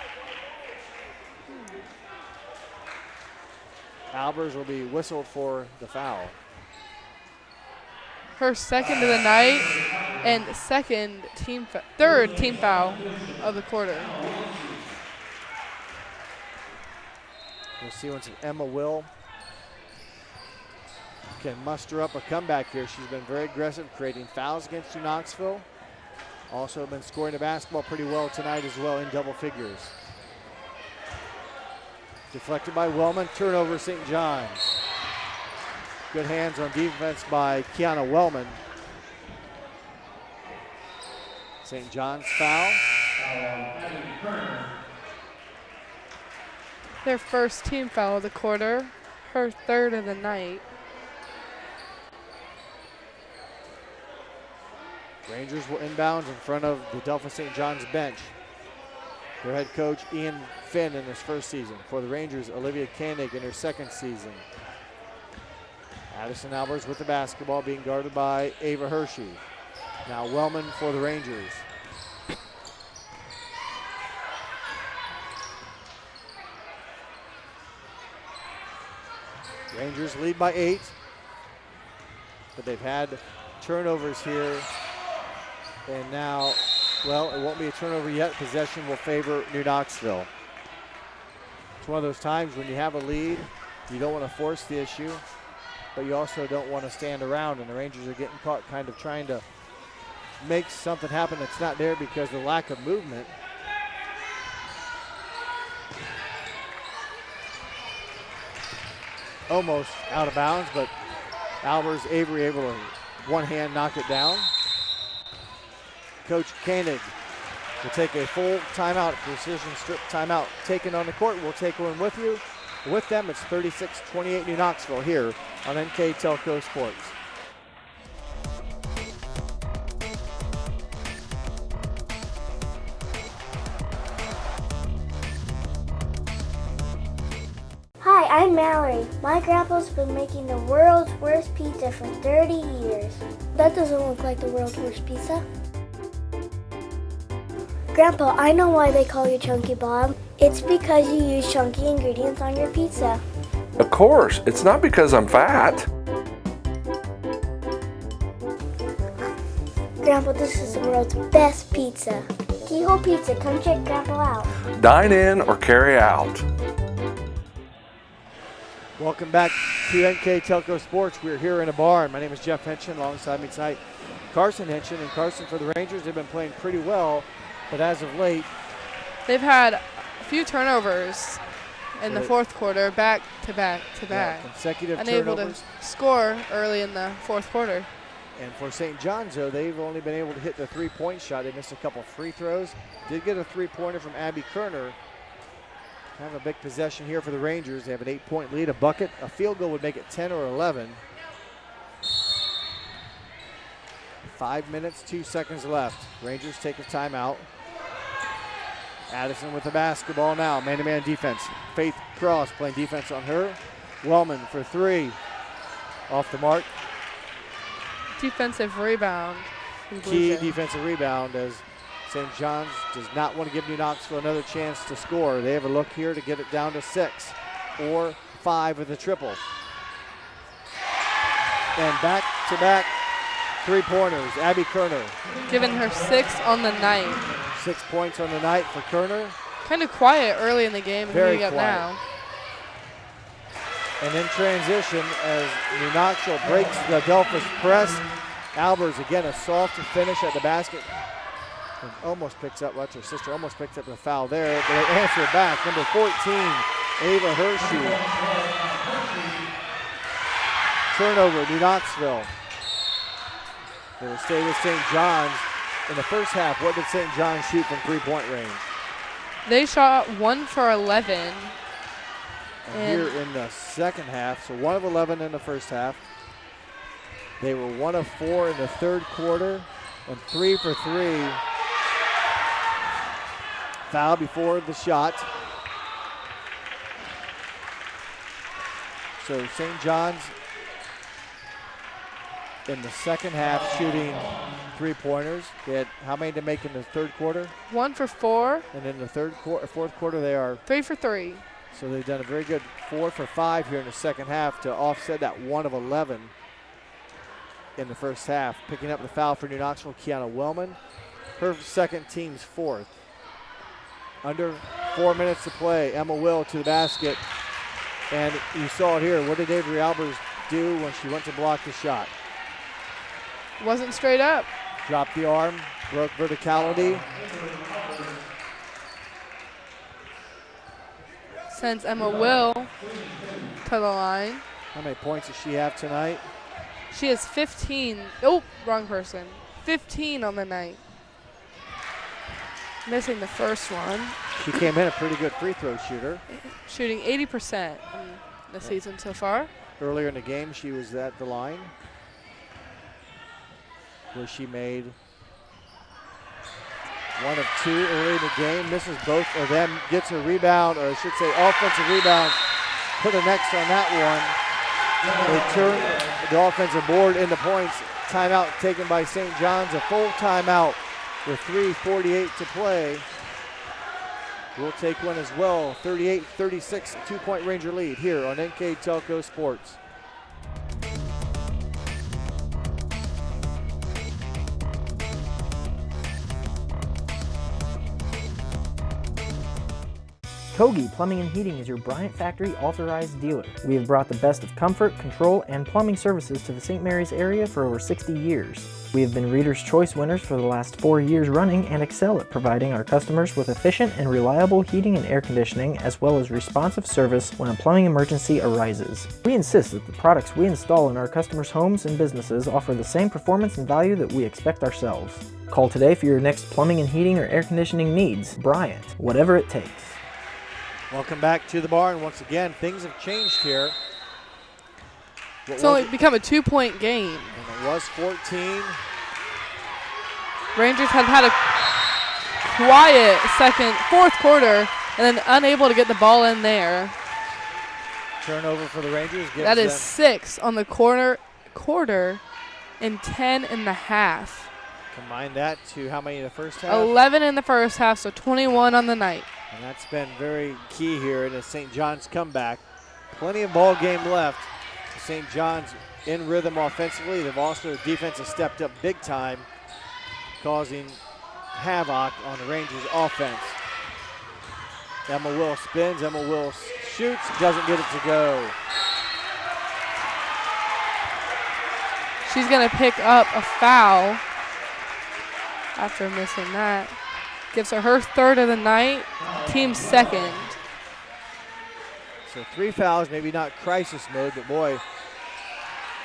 Albers will be whistled for the foul. Her second of the night and third team foul of the quarter. We'll see once Emma Will can muster up a comeback here. She's been very aggressive, creating fouls against New Knoxville. Also been scoring the basketball pretty well tonight as well in double figures. Deflected by Wellman, turnover St. John's. Good hands on defense by Kiana Wellman. St. John's foul. Their first team foul of the quarter, her third of the night. Rangers will inbound in front of the Delphos St. John's bench. Their head coach, Ian Finn, in his first season. For the Rangers, Olivia Koenig in her second season. Addison Albers with the basketball, being guarded by Ava Hershey. Now Wellman for the Rangers. Rangers lead by 8, but they've had turnovers here. And now, well, it won't be a turnover yet. Possession will favor New Knoxville. It's one of those times when you have a lead, you don't want to force the issue, but you also don't want to stand around, and the Rangers are getting caught kind of trying to make something happen that's not there because of the lack of movement. Almost out of bounds, but Albers, Avery able to one hand knock it down. Coach Koenig will take a full timeout, precision strip timeout taken on the court. We'll take one with you. With them, it's 36-28 New Knoxville here on NK Telco Sports. Hi, I'm Mallory. My grandpa's been making the world's worst pizza for 30 years. That doesn't look like the world's worst pizza. Grandpa, I know why they call you Chunky Bob. It's because you use chunky ingredients on your pizza. Of course, it's not because I'm fat. Grandpa, this is the world's best pizza. Keyhole Pizza, come check Grandpa out. Dine in or carry out. Welcome back to NK Telco Sports. We're here in a barn. My name is Jeff Henson. Alongside me tonight, Carson Henson. And Carson, for the Rangers, they've been playing pretty well, but as of late, they've had a few turnovers in the fourth quarter, back to back to back. Consecutive unable turnovers. To score early in the fourth quarter. And for St. John's, though, they've only been able to hit the three-point shot. They missed a couple free throws. Did get a three-pointer from Abby Kerner. Have a big possession here for the Rangers. They have an 8-point lead, a bucket. A field goal would make it 10 or 11. 5 minutes, 2 seconds left. Rangers take a timeout. Addison with the basketball now. Man-to-man defense. Faith Cross playing defense on her. Wellman for three. Off the mark. Defensive rebound. Key defensive rebound as St. John's does not want to give New Knoxville another chance to score. They have a look here to get it down to 6 or 5 with a triple. And back-to-back three-pointers. Abby Kerner. Giving her 6 on the night. 6 points on the night for Kerner. Kind of quiet early in the game. Very quiet. Now. And in transition as New Knoxville breaks the Delphos press. Albers again a soft finish at the basket. And almost picks up, her sister almost picked up the foul there, but they answer it back. Number 14, Ava Hershey. Turnover, New Knoxville. They will stay with St. John's. In the first half, what did St. John's shoot from three-point range? They shot 1 for 11. And here in the second half, so 1 of 11 in the first half. They were 1 of 4 in the third quarter and 3 for 3. Foul before the shot. So St. John's in the second half shooting three-pointers. They had how many to make in the third quarter? 1 for 4. And in the fourth quarter they are 3 for 3. So they've done a very good 4 for 5 here in the second half to offset that 1 of 11 in the first half. Picking up the foul for New Knoxville, Kiana Wellman. Her second, team's fourth. Under 4 minutes to play. Emma Will to the basket. And you saw it here. What did Avery Albers do when she went to block the shot? Wasn't straight up. Dropped the arm, broke verticality. Sends Emma Will to the line. How many points does she have tonight? She has 15. Oh, wrong person. 15 on the night. Missing the first one. She came in a pretty good free throw shooter. Shooting 80% in the season so far. Earlier in the game, she was at the line where she made 1 of 2 early in the game. Misses both of them, gets a rebound, or I should say offensive rebound. Put a next on that one. They turn the offensive board into points. Timeout taken by St. John's, a full timeout with 3:48 to play. We'll take one as well. 38-36, 2-point Ranger lead here on NK Telco Sports. Kogi Plumbing and Heating is your Bryant Factory authorized dealer. We have brought the best of comfort, control, and plumbing services to the St. Mary's area for over 60 years. We have been Reader's Choice winners for the last 4 years running and excel at providing our customers with efficient and reliable heating and air conditioning, as well as responsive service when a plumbing emergency arises. We insist that the products we install in our customers' homes and businesses offer the same performance and value that we expect ourselves. Call today for your next plumbing and heating or air conditioning needs. Bryant, whatever it takes. Welcome back to the barn. Once again, things have changed here. It's only become a 2-point game. And it was 14. Rangers had a quiet fourth quarter, and then unable to get the ball in there. Turnover for the Rangers. That is 6 on the quarter and 10 in the half. Combine that to how many in the first half? 11 in the first half, so 21 on the night. And that's been very key here in the St. John's comeback. Plenty of ball game left. St. John's in rhythm offensively. They've also, defense has stepped up big time, causing havoc on the Rangers offense. Emma Will spins, Emma Will shoots, doesn't get it to go. She's going to pick up a foul after missing that. Gives her third of the night, team second. So 3 fouls, maybe not crisis mode, but boy,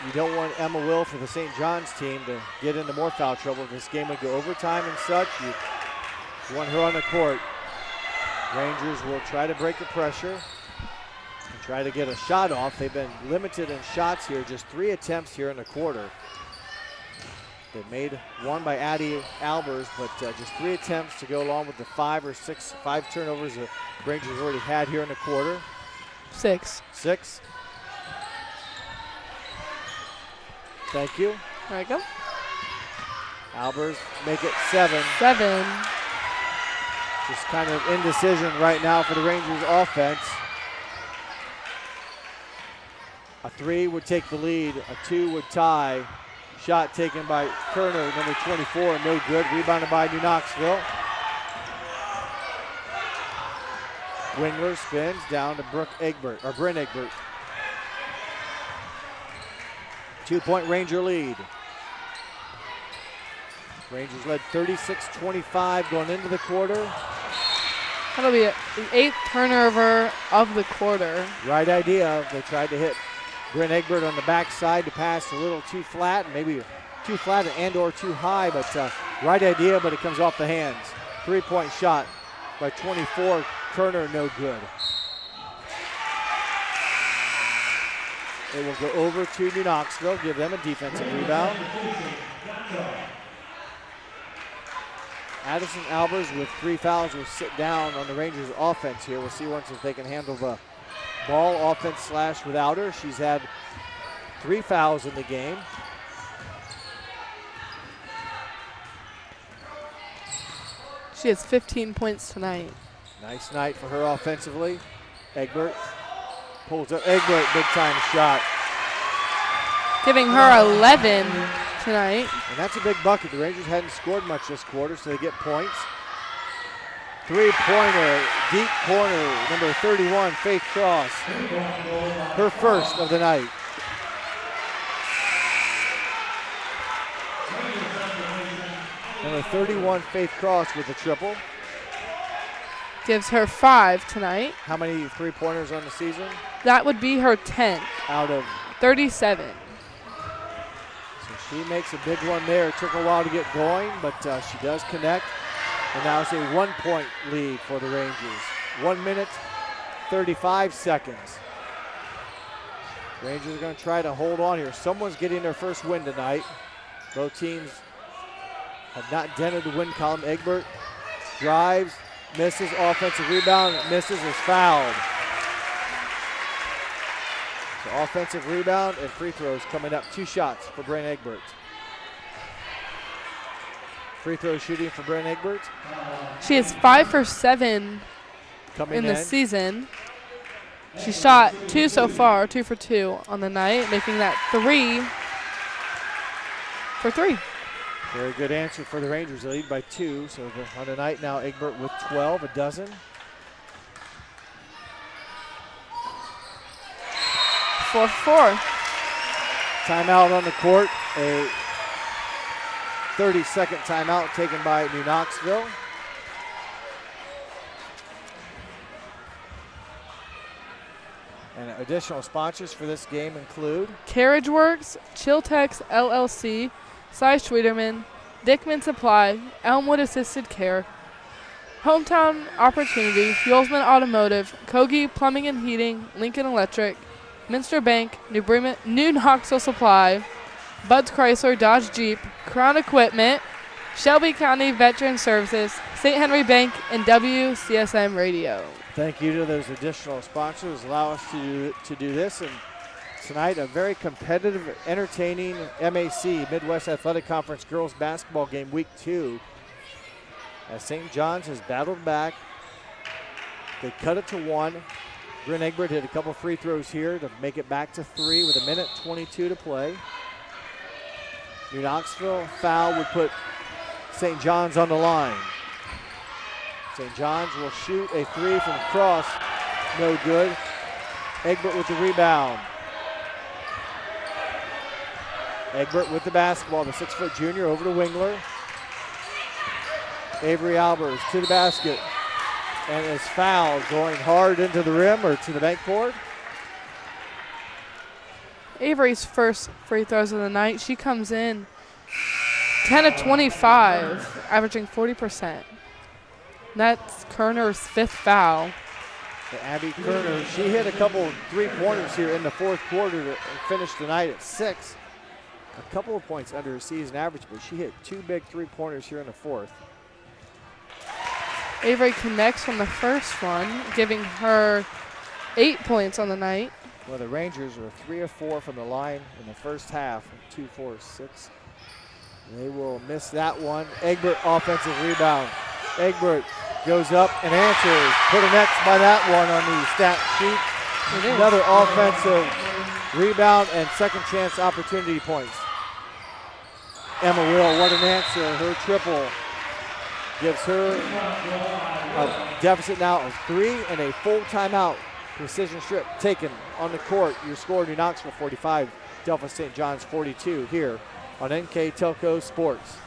you don't want Emma Will for the St. John's team to get into more foul trouble. If this game would go overtime and such, you want her on the court. Rangers will try to break the pressure and try to get a shot off. They've been limited in shots here, just 3 attempts here in the quarter. They made one by Addie Albers, but just 3 attempts to go along with the 5 turnovers the Rangers already had here in the quarter. 6. Thank you. There you go. Albers make it 7. Just kind of indecision right now for the Rangers offense. A 3 would take the lead, a 2 would tie. Shot taken by Kerner, number 24, no good. Rebounded by New Knoxville. Wingler spins down to Bryn Egbert. 2-point Ranger lead. Rangers led 36-25 going into the quarter. That'll be the 8th turnover of the quarter. Right idea. They tried to hit Bryn Egbert on the backside to pass a little too flat, maybe too flat and or too high, but right idea, but it comes off the hands. 3-point shot by 24, Kerner, no good. It will go over to New Knoxville, give them a defensive rebound. Addison Albers with 3 fouls will sit down on the Rangers offense here. We'll see once if they can handle the ball offense / without her. She's had 3 fouls in the game. She has 15 points tonight. Nice night for her offensively. Egbert pulls up. Egbert, big time shot. Giving her 11 tonight. And that's a big bucket. The Rangers hadn't scored much this quarter, so they get points. 3-pointer, deep corner, number 31, Faith Cross. Her first of the night. Number 31, Faith Cross with a triple. Gives her 5 tonight. How many 3-pointers on the season? That would be her 10th. Out of 37. So she makes a big one there. It took a while to get going, but she does connect. And now it's a 1-point lead for the Rangers. 1 minute, 35 seconds. Rangers are going to try to hold on here. Someone's getting their first win tonight. Both teams have not dented the win column. Egbert drives, misses, offensive rebound, misses, is fouled. So offensive rebound and free throws coming up. 2 shots for Bryn Egbert. Free throw shooting for Bryn Egbert. She is 5 for 7 in the season. She shot 2 so far, 2 for 2 on the night, making that 3 for 3. Very good answer for the Rangers. They lead by 2. So on the night now, Egbert with 12, a dozen. 4 for 4. Timeout on the court. A 30-second timeout taken by New Knoxville. And additional sponsors for this game include Carriage Works, Chiltex LLC, Cy Schwederman, Dickman Supply, Elmwood Assisted Care, Hometown Opportunity, Yulesman Automotive, Kogi Plumbing and Heating, Lincoln Electric, Minster Bank, New Knoxville Supply, Bud's Chrysler, Dodge Jeep, Crown Equipment, Shelby County Veteran Services, St. Henry Bank, and WCSM Radio. Thank you to those additional sponsors allow us to do this. And tonight, a very competitive, entertaining MAC, Midwest Athletic Conference girls basketball game, week 2. As St. John's has battled back. They cut it to 1. Bryn Egbert hit a couple free throws here to make it back to 3 with 1:22 to play. New Knoxville foul would put St. John's on the line. St. John's will shoot a 3 from cross. No good. Egbert with the rebound. Egbert with the basketball, the 6-foot junior over to Wingler. Avery Albers to the basket and is fouled, going hard into the rim or to the backboard. Avery's first free throws of the night. She comes in 10 of 25, averaging 40%. That's Kerner's 5th foul. Abby Kerner, she hit a couple 3-pointers here in the 4th quarter to finish the night at 6. A couple of points under her season average, but she hit 2 big 3-pointers here in the 4th. Avery connects from the first one, giving her 8 points on the night. Well, the Rangers are 3 of 4 from the line in the first half, 2, 4, 6. They will miss that one. Egbert offensive rebound. Egbert goes up and answers. Put an X by that one on the stat sheet. Another offensive rebound and second chance opportunity points. Emma Will, what an answer. Her triple gives her a deficit now of 3 and a full timeout. Precision strip taken on the court. Your score, New Knoxville 45, Delphos St. John's 42 here on NK Telco Sports.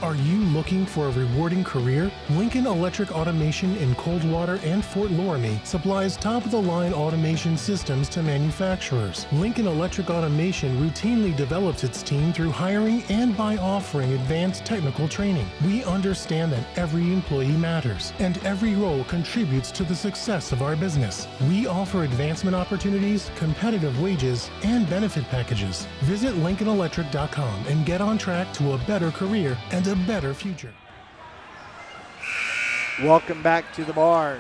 Are you looking for a rewarding career? Lincoln Electric Automation in Coldwater and Fort Loramie supplies top-of-the-line automation systems to manufacturers. Lincoln Electric Automation routinely develops its team through hiring and by offering advanced technical training. We understand that every employee matters, and every role contributes to the success of our business. We offer advancement opportunities, competitive wages, and benefit packages. Visit LincolnElectric.com and get on track to a better career and a better future. Welcome back to the barn.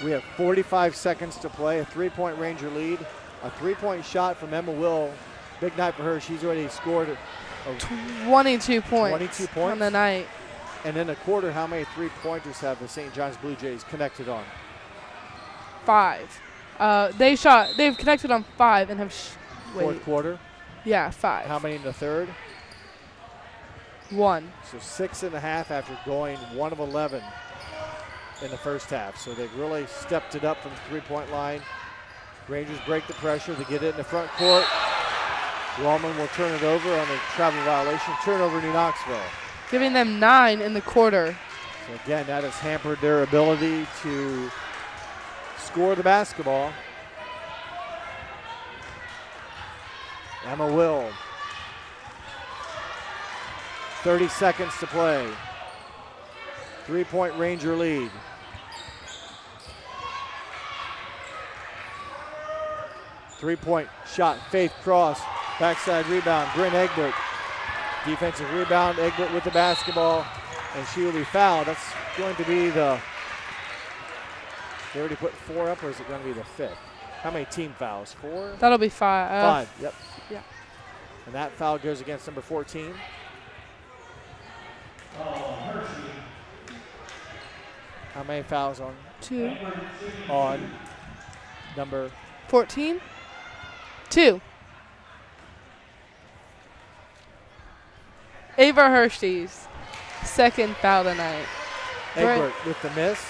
We have 45 seconds to play, a 3-point Ranger lead, a 3-point shot from Emma Will. Big night for her. She's already scored 22 points. 22 points on the night. And in a quarter, how many 3-pointers have the St. John's Bluejays connected on? 5. They've connected on 5 and have fourth quarter? Yeah, 5. How many in the third? 1. So 6.5 after going 1 of 11 in the first half. So they've really stepped it up from the 3-point line. Rangers break the pressure to get it in the front court. Wallman will turn it over on a travel violation. Turnover New Knoxville. Giving them 9 in the quarter. So again, that has hampered their ability to score the basketball. Emma Will. 30 seconds to play. 3-point Ranger lead. Three-point shot, Faith Cross, backside rebound, Bryn Egbert. Defensive rebound, Egbert with the basketball, and she will be fouled. That's going to be they already put 4 up, or is it going to be the 5th? How many team fouls? 4? That'll be 5. 5, yep. Yeah. And that foul goes against number 14. How many fouls on? 2. On number 14? 2. Ava Hershey's second foul tonight. Egbert with the miss.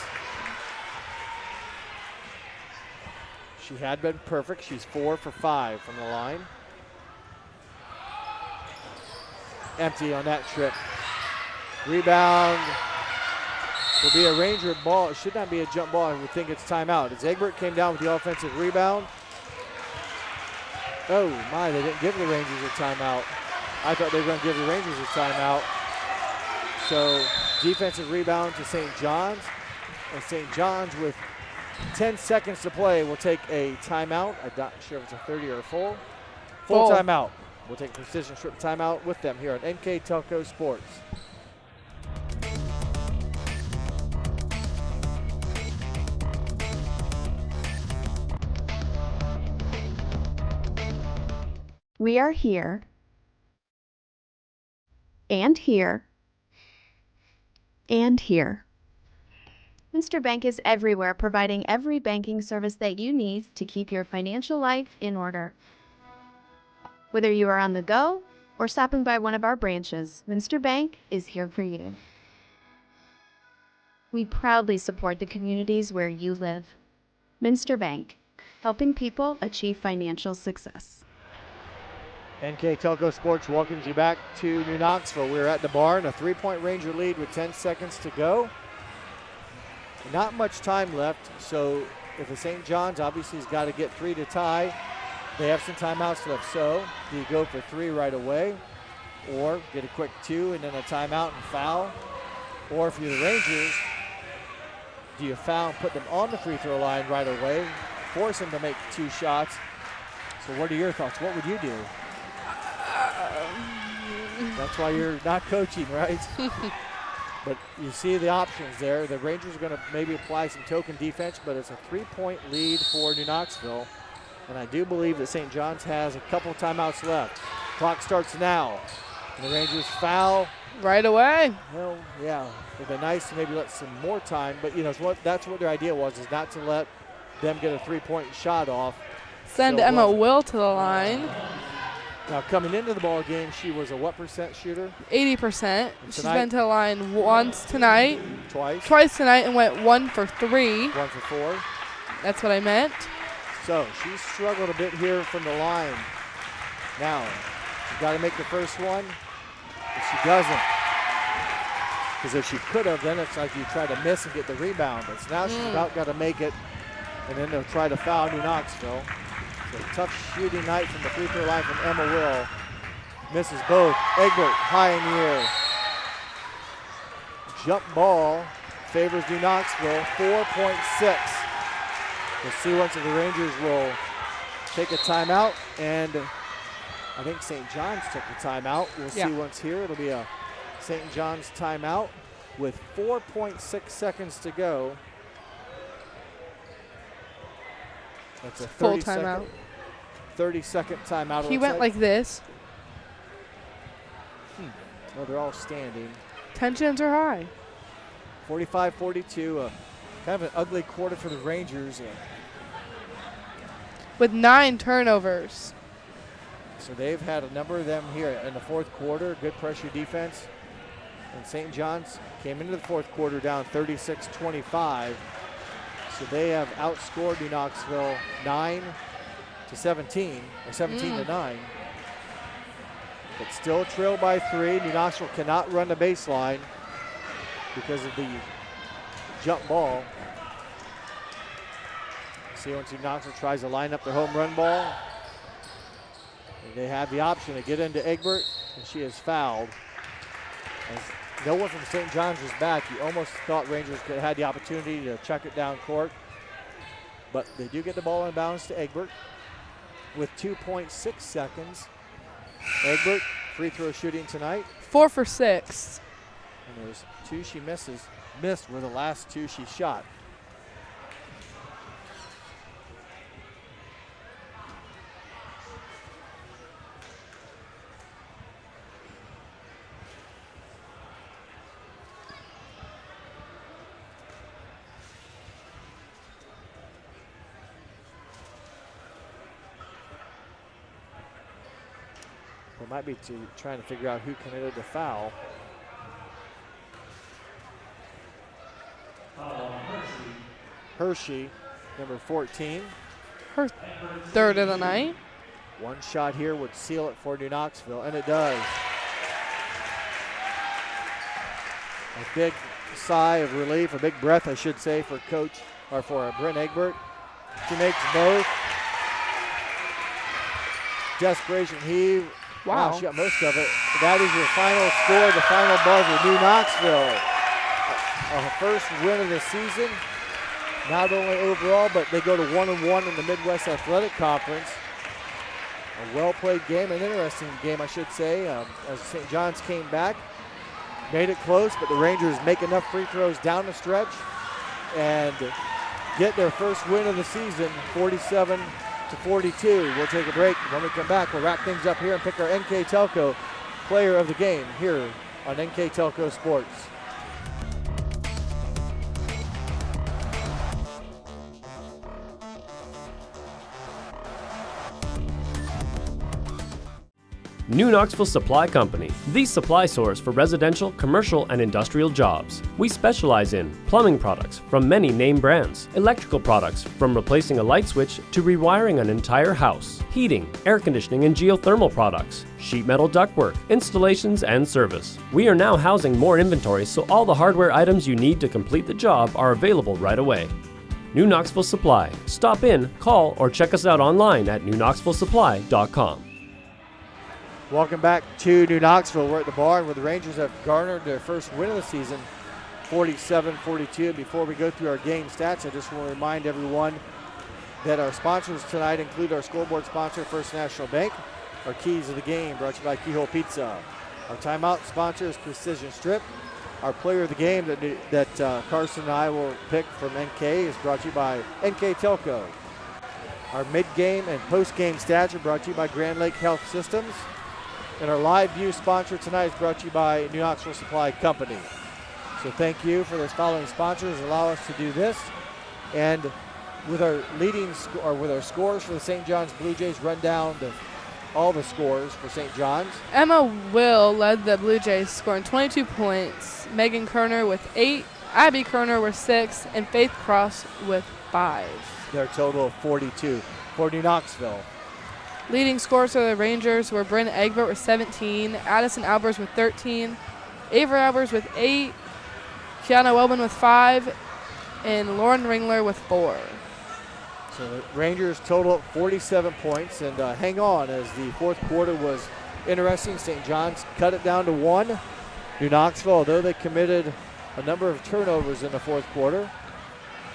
She had been perfect. She's 4 for 5 from the line. Empty on that trip. Rebound will be a Ranger ball. It should not be a jump ball. I would think it's timeout. As Egbert came down with the offensive rebound. Oh, my, they didn't give the Rangers a timeout. I thought they were going to give the Rangers a timeout. So defensive rebound to St. John's. And St. John's with 10 seconds to play will take a timeout. I'm not sure if it's a 30 or a full timeout. We'll take a precision strip timeout with them here on NK Telco Sports. We are here and here and here. Mr. Bank is everywhere, providing every banking service that you need to keep your financial life in order. Whether you are on the go or stopping by one of our branches, Mr. Bank is here for you. We proudly support the communities where you live. Minster Bank, helping people achieve financial success. NK Telco Sports welcomes you back to New Knoxville. We're at the barn, a 3-point Ranger lead with 10 seconds to go. Not much time left, so if the St. John's obviously has got to get 3 to tie. They have some timeouts left, so do you go for 3 right away or get a quick 2 and then a timeout and foul? Or if you're the Rangers, do you foul and put them on the free throw line right away, force them to make 2 shots? So what are your thoughts? What would you do? That's why you're not coaching, right? But you see the options there. The Rangers are going to maybe apply some token defense, but it's a 3-point lead for New Knoxville. And I do believe that St. John's has a couple timeouts left. Clock starts now. And the Rangers foul. Right away. Well, yeah, it would be nice to maybe let some more time. But, you know, that's what their idea was, is not to let them get a 3-point shot off. Send Emma Will to the line. Now, coming into the ball game, she was a what percent shooter? 80%. She's been to the line once tonight. Twice tonight and went 1 for 3. 1 for 4. That's what I meant. So she's struggled a bit here from the line. Now, she's got to make the first one, but she doesn't. Because if she could have, then it's like you try to miss and get the rebound. But now she's about got to make it, and then they'll try to foul New Knoxville. So a tough shooting night from the free throw line from Emma Will. Misses both. Egbert high in the air. Jump ball favors New Knoxville, 4.6. We'll see once if the Rangers will take a timeout, and I think St. John's took the timeout. We'll see once here. It'll be a St. John's timeout with 4.6 seconds to go. That's a full timeout. 30-second timeout. He went like this. Well, they're all standing. Tensions are high. 45-42. Kind of an ugly quarter for the Rangers. With 9 turnovers. So they've had a number of them here in the fourth quarter. Good pressure defense. And St. John's came into the fourth quarter down 36-25. So they have outscored New Knoxville 9-17, or 17-9. But still trailed by 3. New Knoxville cannot run the baseline because of the jump ball. See once New Knoxville tries to line up their home run ball. And they have the option to get into Egbert, and she is fouled. As no one from St. John's was back, you almost thought Rangers could have had the opportunity to check it down court. But they do get the ball in bounds to Egbert with 2.6 seconds. Egbert, free throw shooting tonight. 4 for 6. And there's 2 she missed were the last 2 she shot. It might be trying to figure out who committed the foul. Hershey, number 14. Her third of the night. One shot here would seal it for New Knoxville, and it does. A big sigh of relief, a big breath, I should say, for Brent Egbert. She makes both. Desperation heave. Wow, she got most of it. That is your final score, the final buzzer. New Knoxville, our first win of the season. Not only overall, but they go to 1-1 in the Midwest Athletic Conference. A well-played game, an interesting game, I should say, as St. John's came back. Made it close, but the Rangers make enough free throws down the stretch and get their first win of the season, 47-42. We'll take a break. When we come back, we'll wrap things up here and pick our NK Telco player of the game here on NK Telco Sports. New Knoxville Supply Company, the supply source for residential, commercial, and industrial jobs. We specialize in plumbing products from many name brands, electrical products from replacing a light switch to rewiring an entire house, heating, air conditioning, and geothermal products, sheet metal ductwork, installations, and service. We are now housing more inventory, so all the hardware items you need to complete the job are available right away. New Knoxville Supply. Stop in, call, or check us out online at newknoxvillesupply.com. Welcome back to New Knoxville. We're at the barn where the Rangers have garnered their first win of the season, 47-42. Before we go through our game stats, I just want to remind everyone that our sponsors tonight include our scoreboard sponsor, First National Bank, our keys of the game brought to you by Keyhole Pizza. Our timeout sponsor is Precision Strip. Our player of the game that Carson and I will pick from NK is brought to you by NK Telco. Our mid-game and post-game stats are brought to you by Grand Lake Health Systems. And our live view sponsor tonight is brought to you by New Knoxville Supply Company. So thank you for those following sponsors. Allow us to do this. And with our with our scores for the St. John's Bluejays, run down all the scores for St. John's. Emma Will led the Bluejays, scoring 22 points. Megan Kerner with 8, Abby Kerner with 6, and Faith Cross with 5. Their total of 42 for New Knoxville. Leading scorers for the Rangers were Brent Egbert with 17, Addison Albers with 13, Avery Albers with 8, Kiana Wellman with 5, and Lauren Ringler with 4. So the Rangers total 47 points, and hang on, as the fourth quarter was interesting. St. John's cut it down to 1. New Knoxville, although they committed a number of turnovers in the fourth quarter.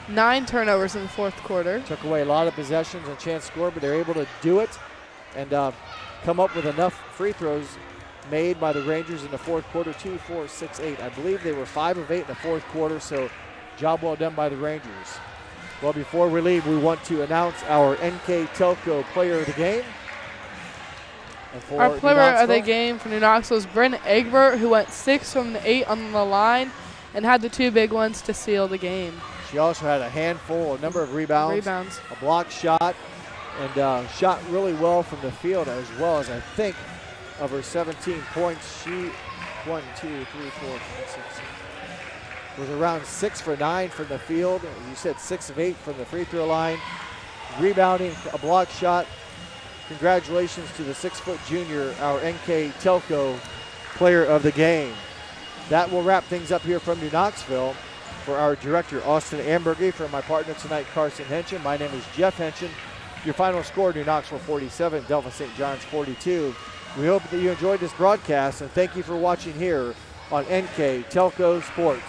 9 turnovers in the fourth quarter. Took away a lot of possessions and chance to score, but they're able to do it and come up with enough free throws made by the Rangers in the fourth quarter. 2, 4, 6, 8. I believe they were 5 of 8 in the fourth quarter, so job well done by the Rangers. Well, before we leave, we want to announce our NK Telco player of the game. Our player of the game for New Knoxville is Brent Egbert, who went 6 from the 8 on the line and had the 2 big ones to seal the game. She also had a number of rebounds, a block shot, and shot really well from the field, as well as I think of her 17 points. She 1, 2, 3, 4, 5, 6, 7, was around 6 for 9 from the field. You said 6 of 8 from the free throw line. Rebounding, a block shot. Congratulations to the 6-foot junior, our NK Telco player of the game. That will wrap things up here from New Knoxville. For our director, Austin Ambergy, for my partner tonight, Carson Henshin. My name is Jeff Henshin. Your final score, New Knoxville 47, Delphos St. John's 42. We hope that you enjoyed this broadcast, and thank you for watching here on NK Telco Sports.